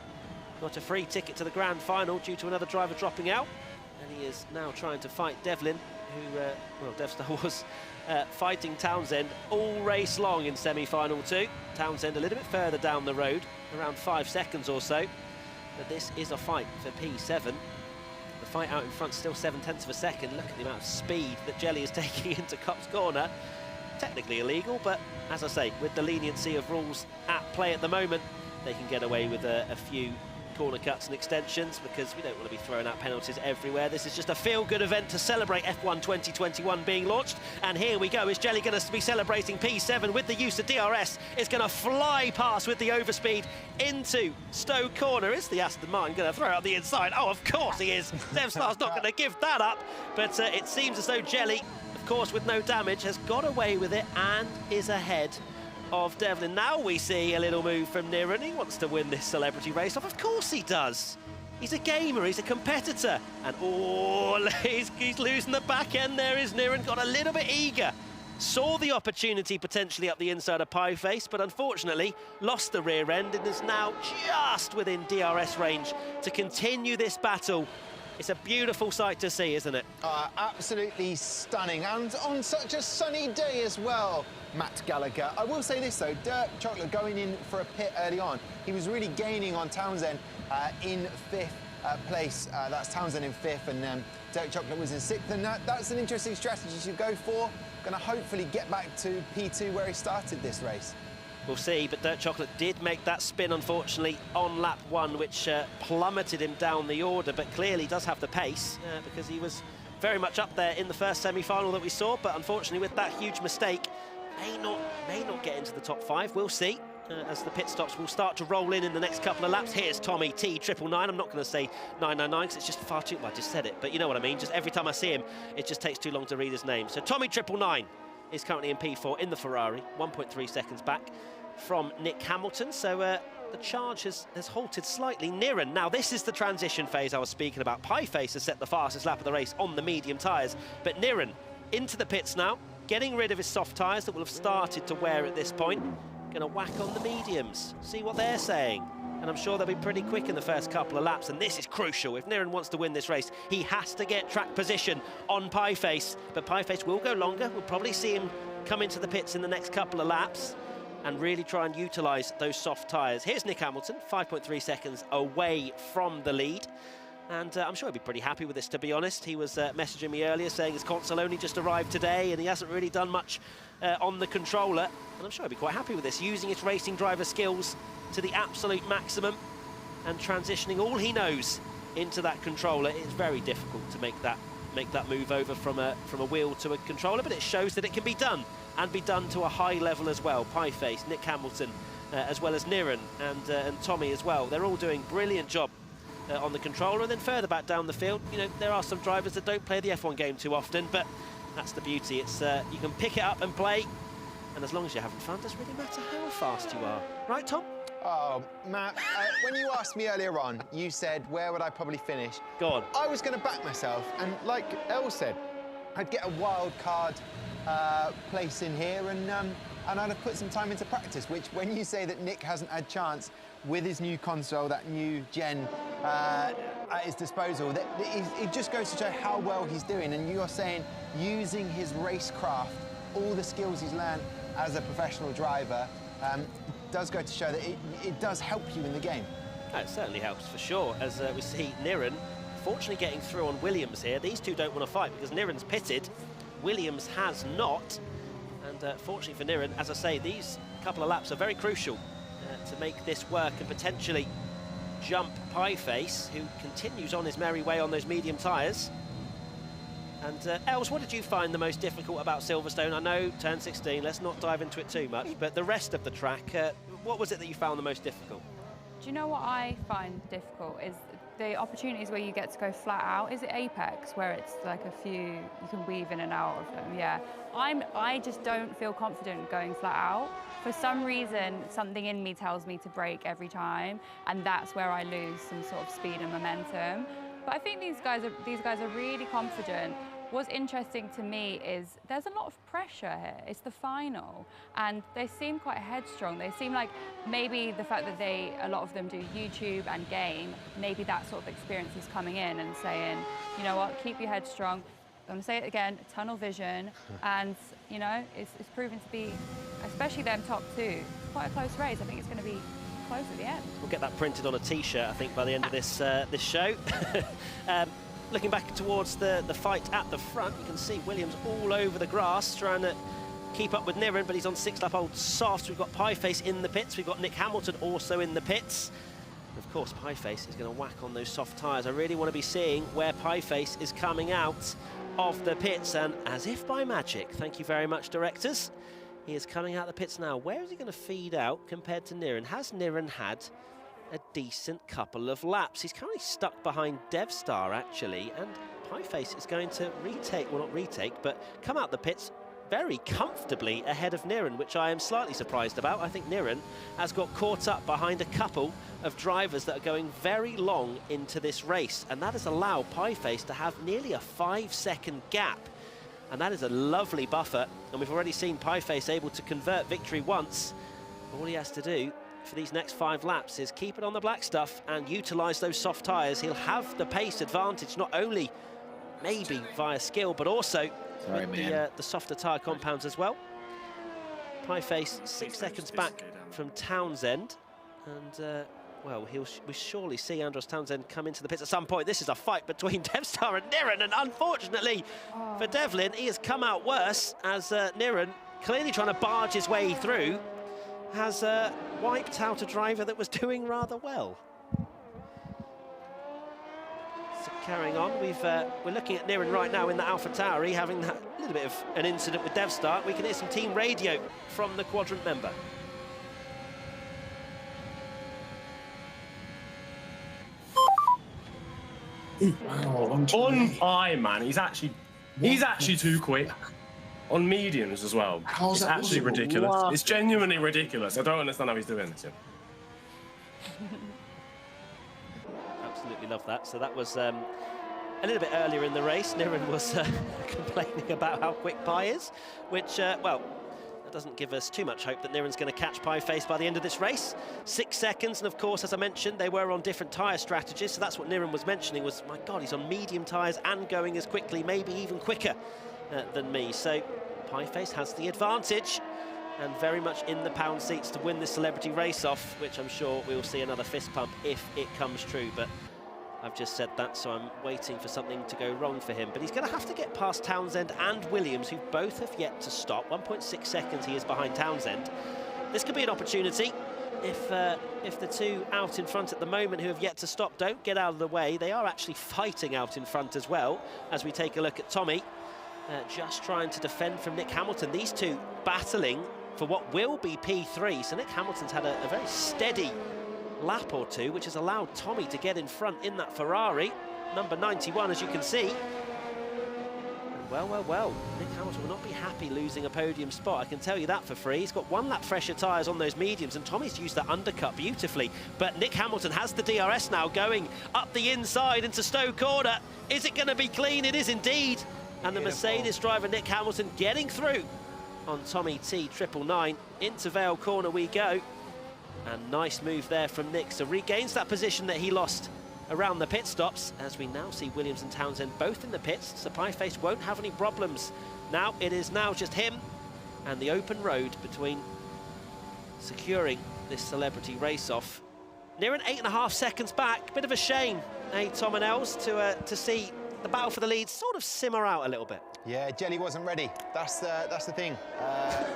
got a free ticket to the grand final due to another driver dropping out. And he is now trying to fight Devlin, who, well, Devstar was fighting Townsend all race long in semi-final 2. Townsend a little bit further down the road, around 5 seconds or so. But this is a fight for P7. The fight out in front still 0.7 of a second. Look at the amount of speed that Jelly is taking into Cop's corner. Technically illegal, but as I say, with the leniency of rules at play at the moment, they can get away with a few corner cuts and extensions, because we don't want to be throwing out penalties everywhere. This is just a feel-good event to celebrate F1 2021 being launched. And here we go. Is Jelly going to be celebrating P7 with the use of DRS? It's going to fly past with the overspeed into Stowe Corner. Is the Aston Martin going to throw out the inside? Oh, of course he is. Devstar's not going to give that up. But it seems as though Jelly, of course, with no damage, has got away with it and is ahead of Devlin. Now we see a little move from Niren. He wants to win this celebrity race off. Of course he does. He's a gamer, he's a competitor. And oh, he's losing the back end there, is Niren. Got a little bit eager. Saw the opportunity potentially up the inside of Pieface, but unfortunately lost the rear end and is now just within DRS range to continue this battle. It's a beautiful sight to see, isn't it? Absolutely stunning, and on such a sunny day as well, Matt Gallagher. I will say this though, Dirk Chocolate going in for a pit early on, he was really gaining on Townsend in 5th place. That's Townsend in 5th, and Dirk Chocolate was in 6th, and that's an interesting strategy to go for. Going to hopefully get back to P2 where he started this race. We'll see, but Dirk Chocolate did make that spin, unfortunately, on lap 1, which plummeted him down the order, but clearly does have the pace, because he was very much up there in the first semi-final that we saw, but unfortunately with that huge mistake, may not get into the top 5. We'll see, as the pit stops will start to roll in the next couple of laps. Here's Tommy T999. I'm not going to say 999 because it's just far too... Well, I just said it, but you know what I mean. Just every time I see him, it just takes too long to read his name. So Tommy 999 is currently in P4 in the Ferrari, 1.3 seconds back from Nick Hamilton. So the charge has halted slightly. Niren, now this is the transition phase I was speaking about. Pieface has set the fastest lap of the race on the medium tyres, but Niren into the pits now, getting rid of his soft tyres that will have started to wear at this point. Going to whack on the mediums, see what they're saying. And I'm sure they'll be pretty quick in the first couple of laps, and this is crucial. If Niren wants to win this race, he has to get track position on Pieface, but Pieface will go longer. We'll probably see him come into the pits in the next couple of laps and really try and utilise those soft tyres. Here's Nick Hamilton, 5.3 seconds away from the lead. And I'm sure he'll be pretty happy with this, to be honest. He was messaging me earlier saying his console only just arrived today and he hasn't really done much on the controller. And I'm sure he'll be quite happy with this, using his racing driver skills to the absolute maximum and transitioning all he knows into that controller. It's very difficult to make that move over from a wheel to a controller, but it shows that it can be done, and be done to a high level as well. Pieface, Nick Hamilton, as well as Niren and Tommy as well. They're all doing brilliant job on the controller. And then further back down the field, you know, there are some drivers that don't play the F1 game too often, but that's the beauty. It's you can pick it up and play, and as long as you're having fun, it doesn't really matter how fast you are. Right, Tom? Oh, Matt, when you asked me earlier on, you said, where would I probably finish? Go on. I was going to back myself, and like Elle said, I'd get a wild card place in here, and I'd have put some time into practice, which, when you say that Nick hasn't had chance with his new console, that new gen at his disposal, it just goes to show how well he's doing. And you're saying using his racecraft, all the skills he's learned as a professional driver, does go to show that it does help you in the game. It certainly helps, for sure, as we see Niren fortunately getting through on Williams here. These two don't want to fight because Niren's pitted, Williams has not, and fortunately for Niren, as I say, these couple of laps are very crucial to make this work and potentially jump Pieface, who continues on his merry way on those medium tyres. And Els, what did you find the most difficult about Silverstone? I know turn 16, let's not dive into it too much, but the rest of the track, what was it that you found the most difficult? Do you know what I find difficult is the opportunities where you get to go flat out. Is it Apex, where it's like a few, you can weave in and out of them? Yeah. I just don't feel confident going flat out. For some reason, something in me tells me to brake every time, and that's where I lose some sort of speed and momentum. But I think these guys are really confident. What's interesting to me is there's a lot of pressure here. It's the final, and they seem quite headstrong. They seem like maybe the fact that a lot of them do YouTube and game, maybe that sort of experience is coming in and saying, you know what, keep your head strong. I'm going to say it again, tunnel vision. And, you know, it's proven to be, especially them top two, quite a close race. I think it's going to be close at the end. We'll get that printed on a T-shirt, I think, by the end of this this show. Looking back towards the fight at the front, you can see Williams all over the grass, trying to keep up with Niren, but he's on 6-lap-old soft. We've got Pieface in the pits. We've got Nick Hamilton also in the pits. Of course, Pieface is going to whack on those soft tyres. I really want to be seeing where Pieface is coming out of the pits, and as if by magic, thank you very much, directors, he is coming out the pits now. Where is he going to feed out compared to Niren? Has Niren had a decent couple of laps? He's currently stuck behind Devstar, actually, and Pieface is going to retake, well, not retake, but come out the pits very comfortably ahead of Niren, which I am slightly surprised about. I think Niren has got caught up behind a couple of drivers that are going very long into this race, and that has allowed Pieface to have nearly a 5-second gap, and that is a lovely buffer, and we've already seen Pieface able to convert victory once. All he has to do for these next 5 laps is keep it on the black stuff and utilise those soft tyres. He'll have the pace advantage, not only maybe via skill, but also the softer tyre compounds as well. Pieface 6 seconds back from Townsend, and well, we surely see Andros Townsend come into the pits at some point. This is a fight between Devstar and Niren, and unfortunately for Devlin, he has come out worse as Niren, clearly trying to barge his way through, has wiped out a driver that was doing rather well. So carrying on, we're looking at Niren right now in the Alpha Tauri, having that little bit of an incident with Devstar. We can hear some team radio from the quadrant member. On high, man, he's actually too quick. On mediums as well. How's it's that actually possible? ridiculous. Wow. It's genuinely ridiculous. I don't understand how he's doing this. Absolutely love that. So that was a little bit earlier in the race. Niren was complaining about how quick Pie is, which, well, that doesn't give us too much hope that Niren's going to catch Pieface by the end of this race. 6 seconds, and of course, as I mentioned, they were on different tyre strategies, so that's what Niren was mentioning was, my God, he's on medium tyres and going as quickly, maybe even quicker than me. So Pieface has the advantage and very much in the pound seats to win this celebrity race-off, which I'm sure we'll see another fist pump if it comes true, but I've just said that, so I'm waiting for something to go wrong for him. But he's going to have to get past Townsend and Williams, who both have yet to stop. 1.6 seconds he is behind Townsend. This could be an opportunity if the two out in front at the moment who have yet to stop don't get out of the way. They are actually fighting out in front as well, as we take a look at Tommy, just trying to defend from Nick Hamilton. These two battling for what will be P3. So Nick Hamilton's had a very steady lap or two, which has allowed Tommy to get in front in that Ferrari, number 91, as you can see. And well, Nick Hamilton will not be happy losing a podium spot, I can tell you that for free. He's got 1 lap fresher tyres on those mediums, and Tommy's used that undercut beautifully. But Nick Hamilton has the DRS now going up the inside into Stowe Corner. Is it going to be clean? It is indeed. And the Mercedes driver, Nick Hamilton, getting through on Tommy T999. Into Vale Corner we go. And nice move there from Nick. So regains that position that he lost around the pit stops, as we now see Williams and Townsend both in the pits. So Pieface won't have any problems. Now it is now just him and the open road between securing this celebrity race-off. Niren 8.5 seconds back. Bit of a shame, Tom and Els, to see the battle for the lead sort of simmer out a little bit. Yeah, Jelly wasn't ready. That's the thing.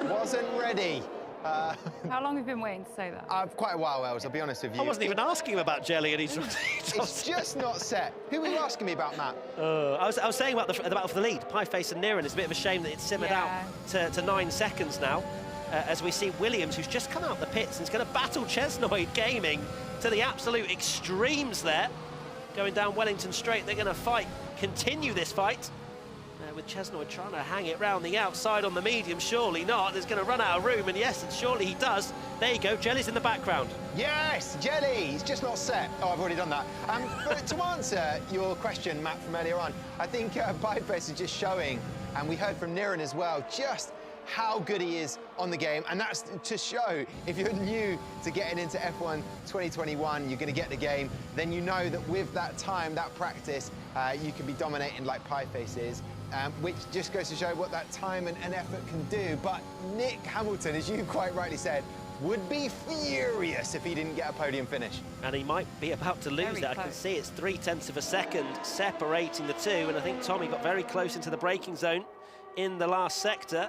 Wasn't ready. How long have you been waiting to say that? Quite a while, Els, I'll be honest with you. I wasn't even asking him about Jelly, and he's... It's just not set. Who were you asking me about, Matt? I was saying about the battle for the lead. Pieface and Niren. It's a bit of a shame that it's simmered out to 9 seconds now, as we see Williams, who's just come out the pits and is going to battle Chesnoid Gaming to the absolute extremes there. Going down Wellington Straight, they're going to continue this fight. With Chesnoid trying to hang it round the outside on the medium. Surely not. There's going to run out of room, and yes, and surely he does. There you go. Jelly's in the background. Yes, Jelly. He's just not set. Oh, I've already done that. But to answer your question, Matt, from earlier on, I think Pieface is just showing, and we heard from Niren as well, just how good he is on the game, and that's to show if you're new to getting into F1 2021, you're going to get the game, then you know that with that time, that practice, you can be dominating like Pieface is, which just goes to show what that time and effort can do. But Nick Hamilton, as you quite rightly said, would be furious if he didn't get a podium finish. And he might be about to lose it. I can see it's 0.3 of a second separating the two, and I think Tommy got very close into the braking zone in the last sector.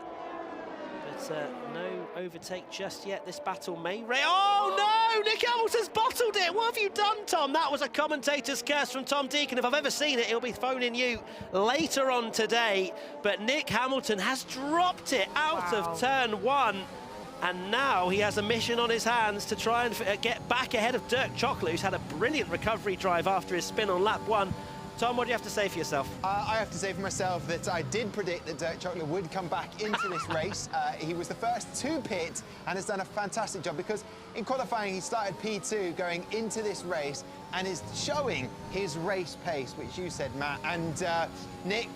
But no overtake just yet. This battle may... Oh, no! Nick Hamilton's bottled it! What have you done, Tom? That was a commentator's curse from Tom Deacon. If I've ever seen it, he'll be phoning you later on today. But Nick Hamilton has dropped it out of turn 1. And now he has a mission on his hands to try and get back ahead of Dirk Chocolate, who's had a brilliant recovery drive after his spin on lap 1. Tom, what do you have to say for yourself? I have to say for myself that I did predict that Dirk Chocolate would come back into this race. He was the first to pit and has done a fantastic job, because in qualifying he started P2 going into this race and is showing his race pace, which you said, Matt. And Nick,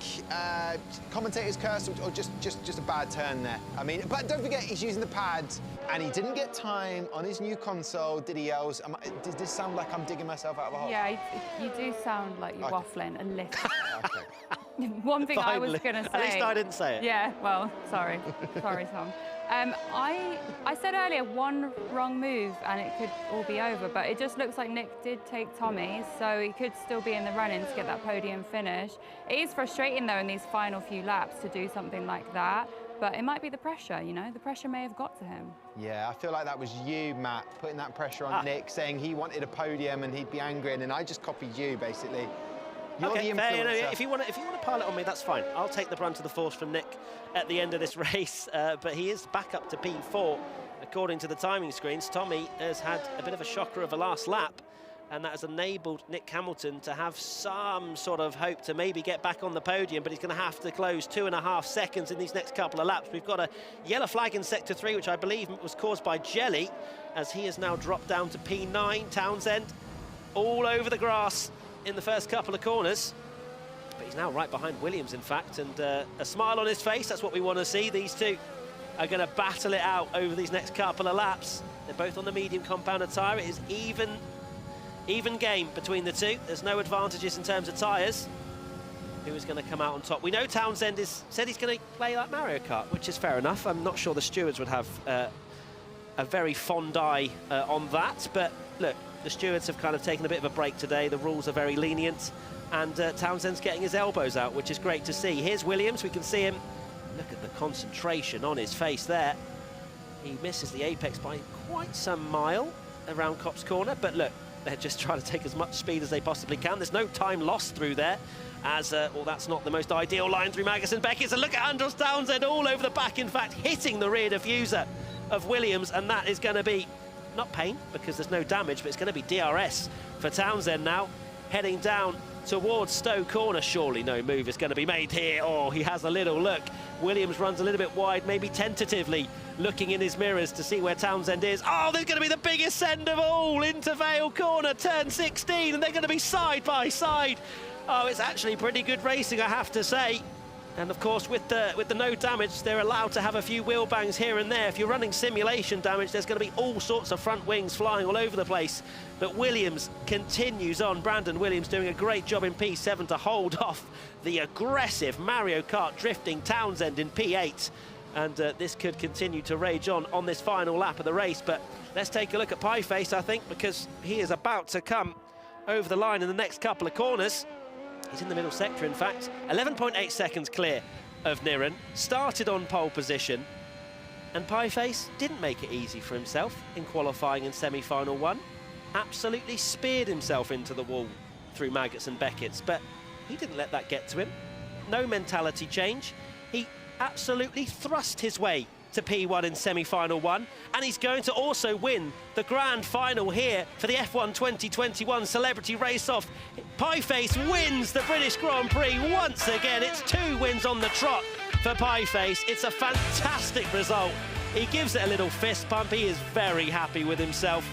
commentator's curse or just a bad turn there. I mean, but don't forget he's using the pads and he didn't get time on his new console, did he, Els? Does this sound like I'm digging myself out of a hole? Yeah, you do sound like you're waffling a little. One thing Finally. I was going to say... At least I didn't say it. Yeah, well, sorry. Sorry, Tom. I said earlier one wrong move and it could all be over, but it just looks like Nick did take Tommy's, so he could still be in the run-in to get that podium finish. It is frustrating, though, in these final few laps to do something like that, but it might be the pressure, you know? The pressure may have got to him. Yeah, I feel like that was you, Matt, putting that pressure on Nick, saying he wanted a podium and he'd be angry, and then I just copied you, basically. You're the influencer. Fair, you know, if you want to pile it on me, that's fine. I'll take the brunt of the force from Nick at the end of this race, but he is back up to P4 according to the timing screens. Tommy has had a bit of a shocker of a last lap, and that has enabled Nick Hamilton to have some sort of hope to maybe get back on the podium, but he's going to have to close 2.5 seconds in these next couple of laps. We've got a yellow flag in Sector 3, which I believe was caused by Jelly, as he has now dropped down to P9. Townsend all over the grass in the first couple of corners, but he's now right behind Williams, in fact, and a smile on his face. That's what we want to see. These two are going to battle it out over these next couple of laps. They're both on the medium compounded tyre. It is even game between the two. There's no advantages in terms of tyres. Who is going to come out on top? We know Townsend said he's going to play like Mario Kart, which is fair enough. I'm not sure the stewards would have a very fond eye on that, but look, the stewards have kind of taken a bit of a break today. The rules are very lenient, and Townsend's getting his elbows out, which is great to see. Here's Williams. We can see him. Look at the concentration on his face there. He misses the apex by quite some mile around Copse Corner, but look, they're just trying to take as much speed as they possibly can. There's no time lost through there, as, well, that's not the most ideal line through Magnussen Beckett. And look at Andros Townsend all over the back, in fact, hitting the rear diffuser of Williams, and that is going to be not pain because there's no damage, but it's going to be DRS for Townsend now, heading down towards Stowe Corner. Surely no move is going to be made here. Oh, he has a little look. Williams runs a little bit wide, maybe tentatively looking in his mirrors to see where Townsend is. Oh, there's going to be the biggest send of all into Vale Corner, turn 16, and they're going to be side by side. Oh, it's actually pretty good racing, I have to say. And of course, with the no damage, they're allowed to have a few wheel bangs here and there. If you're running simulation damage, there's going to be all sorts of front wings flying all over the place. But Williams continues on. Brandon Williams doing a great job in P7 to hold off the aggressive Mario Kart drifting Townsend in P8. And this could continue to rage on this final lap of the race. But let's take a look at Pieface, I think, because he is about to come over the line in the next couple of corners. He's in the middle sector, in fact. 11.8 seconds clear of Niren. Started on pole position. And Pieface didn't make it easy for himself in qualifying in semi-final 1. Absolutely speared himself into the wall through Maggots and Beckett's, but he didn't let that get to him. No mentality change. He absolutely thrust his way to P1 in semi-final 1, and he's going to also win the grand final here for the F1 2021 Celebrity Race-Off. Pieface wins the British Grand Prix once again. It's 2 wins on the trot for Pieface. It's a fantastic result. He gives it a little fist pump. He is very happy with himself.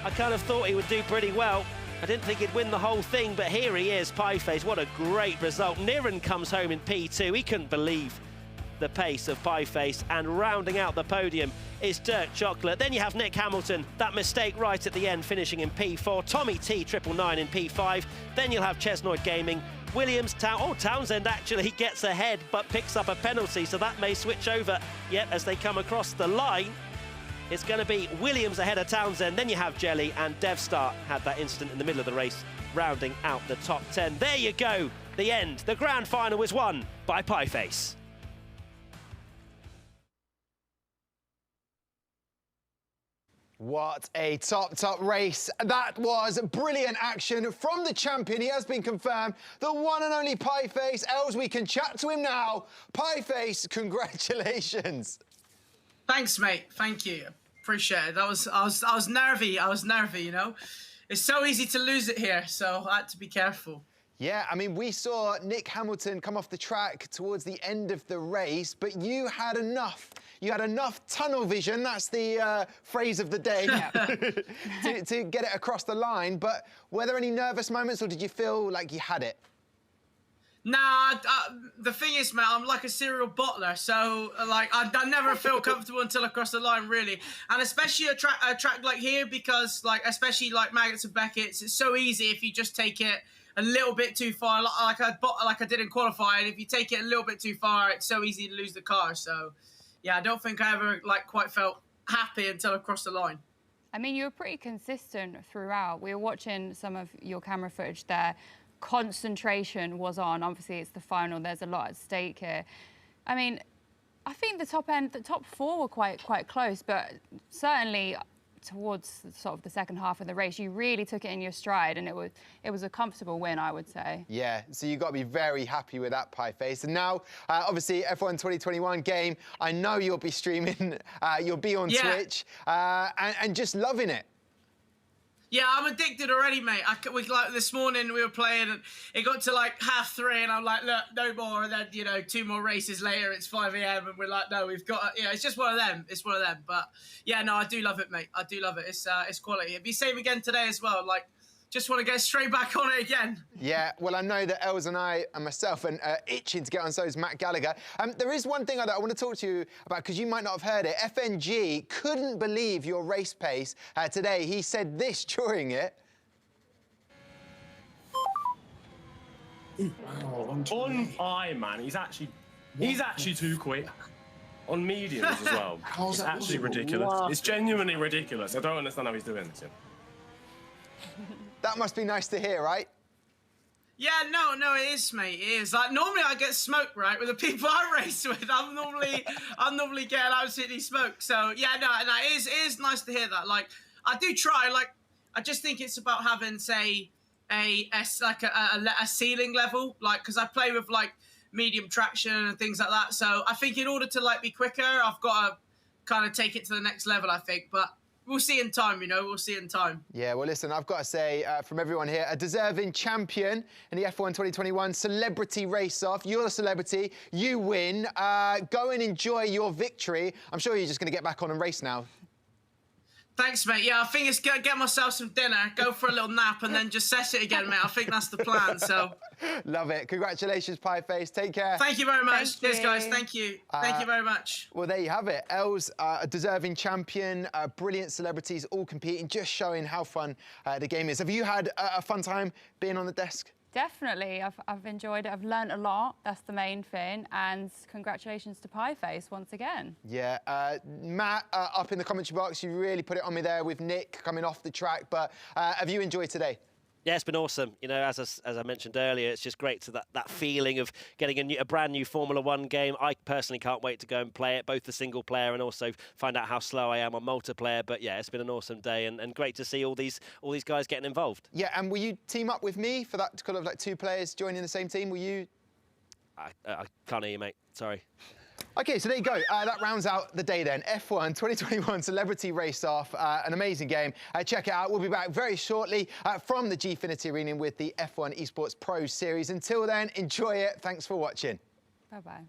I kind of thought he would do pretty well. I didn't think he'd win the whole thing, but here he is, Pieface. What a great result. Niren comes home in P2. He couldn't believe the pace of Pieface, and rounding out the podium is Dirk Chocolate. Then you have Nick Hamilton, that mistake right at the end, finishing in P4. Tommy T 999 in P5. Then you'll have Chesnoid Gaming. Williams, Townsend actually gets ahead but picks up a penalty, so that may switch over. Yep, as they come across the line, it's going to be Williams ahead of Townsend. Then you have Jelly, and DevStar had that incident in the middle of the race, rounding out the top 10. There you go, the end. The grand final was won by Pieface. What a top race. That was brilliant action from the champion. He has been confirmed, the one and only Pieface. Els, we can chat to him now. Pieface, congratulations. Thanks, mate. Thank you. Appreciate it. I was nervy. You know. It's so easy to lose it here, so I had to be careful. Yeah, I mean, we saw Nick Hamilton come off the track towards the end of the race, but you had enough. You had enough tunnel vision, that's the phrase of the day, to get it across the line. But were there any nervous moments, or did you feel like you had it? Nah, the thing is, man, I'm like a serial bottler, so like I never feel comfortable until I cross the line, really. And especially a track like here, because like especially like Maggots and Beckett's, it's so easy if you just take it a little bit too far, like I did in qualifying. If you take it a little bit too far, it's so easy to lose the car. So yeah, I don't think I ever like quite felt happy until I crossed the line. I mean, you were pretty consistent throughout. We were watching some of your camera footage there. Concentration was on. Obviously, it's the final. There's a lot at stake here. I mean, I think the top four were quite close, but certainly towards sort of the second half of the race, you really took it in your stride, and it was a comfortable win, I would say. Yeah, so you've got to be very happy with that, Pieface. And now, obviously, F1 2021 game, I know you'll be streaming, you'll be on Twitch, and just loving it. Yeah, I'm addicted already, mate. Like this morning we were playing, and it got to like 3:30, and I'm like, look, no more. And then 2 more races later, it's 5 AM, and we're like, no, we've got. Yeah, it's just one of them. It's one of them. But yeah, no, I do love it, mate. I do love it. It's quality. It'd be same again today as well. Like, just want to get straight back on it again. Yeah, well, I know that Els and I and myself are itching to get on, so is Matt Gallagher. There is one thing I want to talk to you about, because you might not have heard it. FNG couldn't believe your race pace today. He said this during it. On Pie, man, he's actually too quick. On mediums as well. It's actually ridiculous. What? It's genuinely ridiculous. I don't understand how he's doing this. That must be nice to hear, right? Yeah, no, it is, mate. It is. Like, normally I get smoked, right, with the people I race with. I'm normally getting absolutely smoked. So yeah, no, it is nice to hear that. Like, I do try. Like, I just think it's about having, say, a ceiling level. Like, because I play with like medium traction and things like that. So I think in order to like be quicker, I've got to kind of take it to the next level, I think. But we'll see in time, we'll see in time. Yeah, well, listen, I've got to say, from everyone here, a deserving champion in the F1 2021 celebrity race-off. You're the celebrity, you win. Go and enjoy your victory. I'm sure you're just going to get back on and race now. Thanks, mate. Yeah, I think it's going to get myself some dinner, go for a little nap, and then just sess it again, mate. I think that's the plan, so. Love it. Congratulations, Pieface. Take care. Thank you very much. Cheers, guys. Thank you. Thank you very much. Well, there you have it. Els, a deserving champion, brilliant celebrities all competing, just showing how fun the game is. Have you had a fun time being on the desk? Definitely. I've enjoyed it. I've learnt a lot. That's the main thing. And congratulations to Pieface once again. Yeah. Matt, up in the commentary box, you really put it on me there with Nick coming off the track. But have you enjoyed today? Yeah, it's been awesome. As I mentioned earlier, it's just great to that feeling of getting a brand new Formula One game. I personally can't wait to go and play it, both the single player and also find out how slow I am on multiplayer. But yeah, it's been an awesome day and great to see all these guys getting involved. Yeah, and will you team up with me for that kind of like 2 players joining the same team? Will you? I can't hear you, mate. Sorry. OK, so there you go. That rounds out the day then. F1 2021 Celebrity Race-Off. An amazing game. Check it out. We'll be back very shortly from the Gfinity Arena with the F1 Esports Pro Series. Until then, enjoy it. Thanks for watching. Bye-bye.